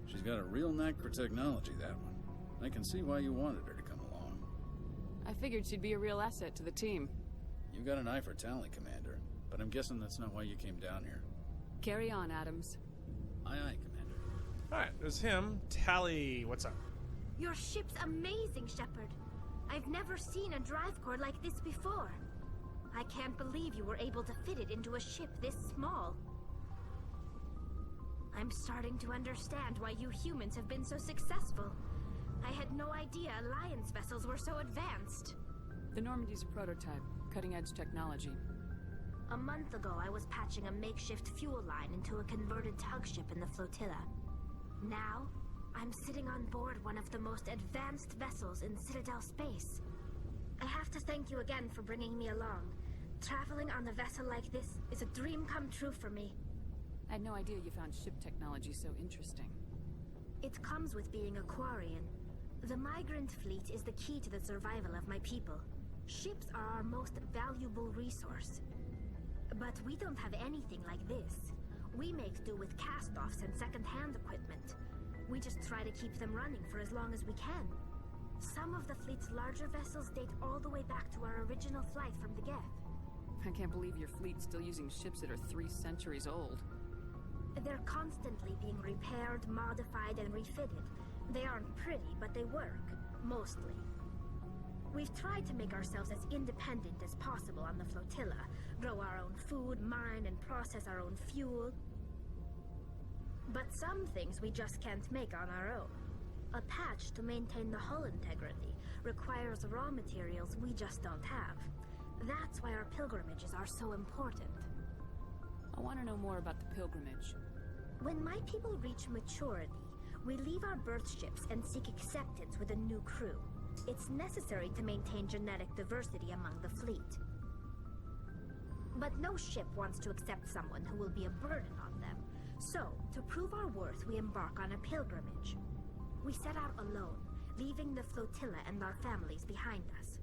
She's got a real knack for technology, that one. I can see why you wanted her to come along. I figured she'd be a real asset to the team. You've got an eye for Tally, Commander, but I'm guessing that's not why you came down here. Carry on, Adams. Aye, aye, Commander. Alright, there's him. Tally, what's up? Your ship's amazing, Shepard. I've never seen a drive core like this before. I can't believe you were able to fit it into a ship this small. I'm starting to understand why you humans have been so successful. I had no idea Alliance vessels were so advanced. The Normandy's a prototype, cutting-edge technology. A month ago, I was patching a makeshift fuel line into a converted tug ship in the flotilla. Now, I'm sitting on board one of the most advanced vessels in Citadel space. I have to thank you again for bringing me along. Traveling on a vessel like this is a dream come true for me. I had no idea you found ship technology so interesting. It comes with being a Quarian. The migrant fleet is the key to the survival of my people. Ships are our most valuable resource. But we don't have anything like this. We make do with cast-offs and second-hand equipment. We just try to keep them running for as long as we can. Some of the fleet's larger vessels date all the way back to our original flight from the Geth. I can't believe your fleet's still using ships that are 3 centuries old. They're constantly being repaired, modified, and refitted. They aren't pretty, but they work. Mostly. We've tried to make ourselves as independent as possible on the flotilla. Grow our own food, mine and process our own fuel. But some things we just can't make on our own. A patch to maintain the hull integrity requires raw materials we just don't have. That's why our pilgrimages are so important. I want to know more about the pilgrimage. When my people reach maturity, we leave our birth ships and seek acceptance with a new crew. It's necessary to maintain genetic diversity among the fleet. But no ship wants to accept someone who will be a burden on them. So, to prove our worth, we embark on a pilgrimage. We set out alone, leaving the flotilla and our families behind us.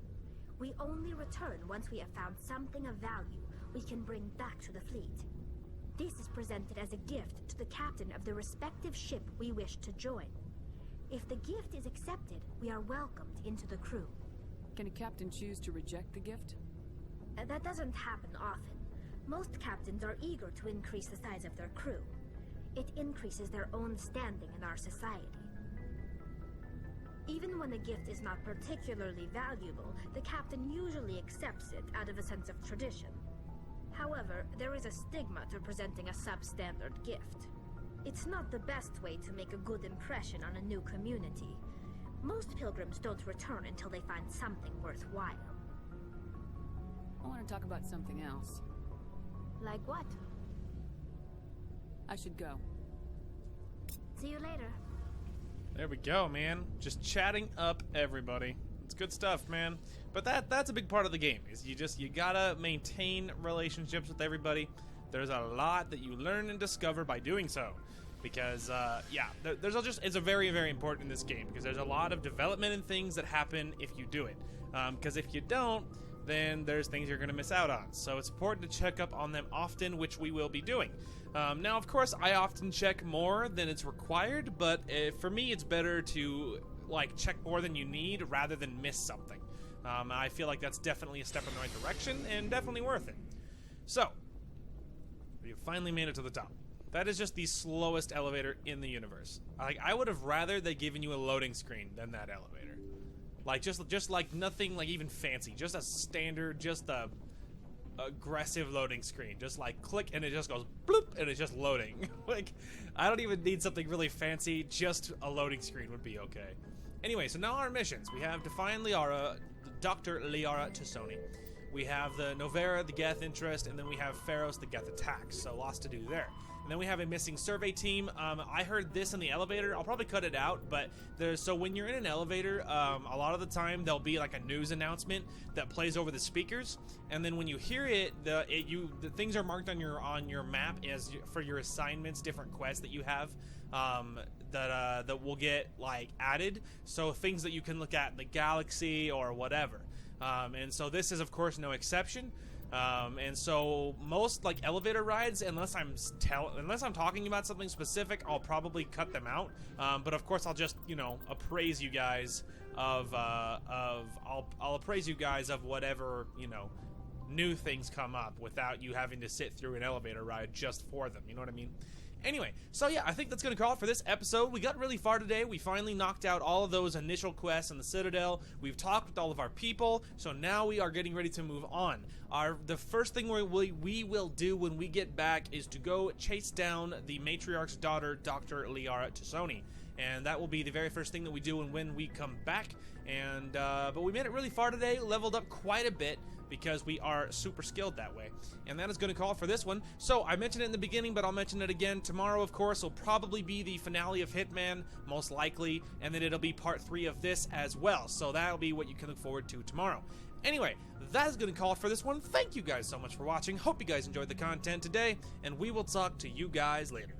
We only return once we have found something of value we can bring back to the fleet. This is presented as a gift to the captain of the respective ship we wish to join. If the gift is accepted, we are welcomed into the crew. Can a captain choose to reject the gift? That doesn't happen often. Most captains are eager to increase the size of their crew. It increases their own standing in our society. Even when a gift is not particularly valuable, the captain usually accepts it out of a sense of tradition. However, there is a stigma to presenting a substandard gift. It's not the best way to make a good impression on a new community. Most pilgrims don't return until they find something worthwhile. I want to talk about something else. Like what? I should go. See you later. There we go, man. Just chatting up everybody. It's good stuff, man. But that's a big part of the game. Is you gotta maintain relationships with everybody. There's a lot that you learn and discover by doing so. Because yeah, it's a very, very important in this game because there's a lot of development and things that happen if you do it. Because if you don't, then there's things you're gonna miss out on. So it's important to check up on them often, which we will be doing. Now, of course, I often check more than it's required, but for me, it's better to check more than you need rather than miss something. I feel like that's definitely a step in the right direction and definitely worth it. So, you finally made it to the top. That is just the slowest elevator in the universe. I would have rather they given you a loading screen than that elevator. Just like nothing even fancy, just a standard, just a aggressive loading screen. Just click and it just goes bloop and it's just loading. I don't even need something really fancy, just a loading screen would be okay. Anyway, so now our missions. We have to find Liara, Dr. Liara Tassoni. We have the Novera, the Geth interest, and then we have Pharos, the Geth attacks. So lots to do there. And then we have a missing survey team. I heard this in the elevator. I'll probably cut it out, but so when you're in an elevator, a lot of the time there'll be a news announcement that plays over the speakers, and then when you hear it, the things are marked on your map as for your assignments, different quests that you have that will get added. So things that you can look at in the galaxy or whatever. And so this is of course no exception. And so most elevator rides, unless I'm talking about something specific, I'll probably cut them out. But of course I'll just appraise you guys of I'll appraise you guys of whatever new things come up without you having to sit through an elevator ride just for them. You know what I mean? Anyway, so yeah, I think that's going to call it for this episode. We got really far today. We finally knocked out all of those initial quests in the Citadel. We've talked with all of our people, so now we are getting ready to move on. The first thing we will do when we get back is to go chase down the Matriarch's daughter, Dr. Liara Tassoni. And that will be the very first thing that we do when we come back. And but we made it really far today, leveled up quite a bit, because we are super skilled that way. And that is going to call for this one. So I mentioned it in the beginning, but I'll mention it again. Tomorrow, of course, will probably be the finale of Hitman, most likely, and then it'll be part 3 of this as well. So that'll be what you can look forward to tomorrow. Anyway, that is going to call for this one. Thank you guys so much for watching. Hope you guys enjoyed the content today, and we will talk to you guys later.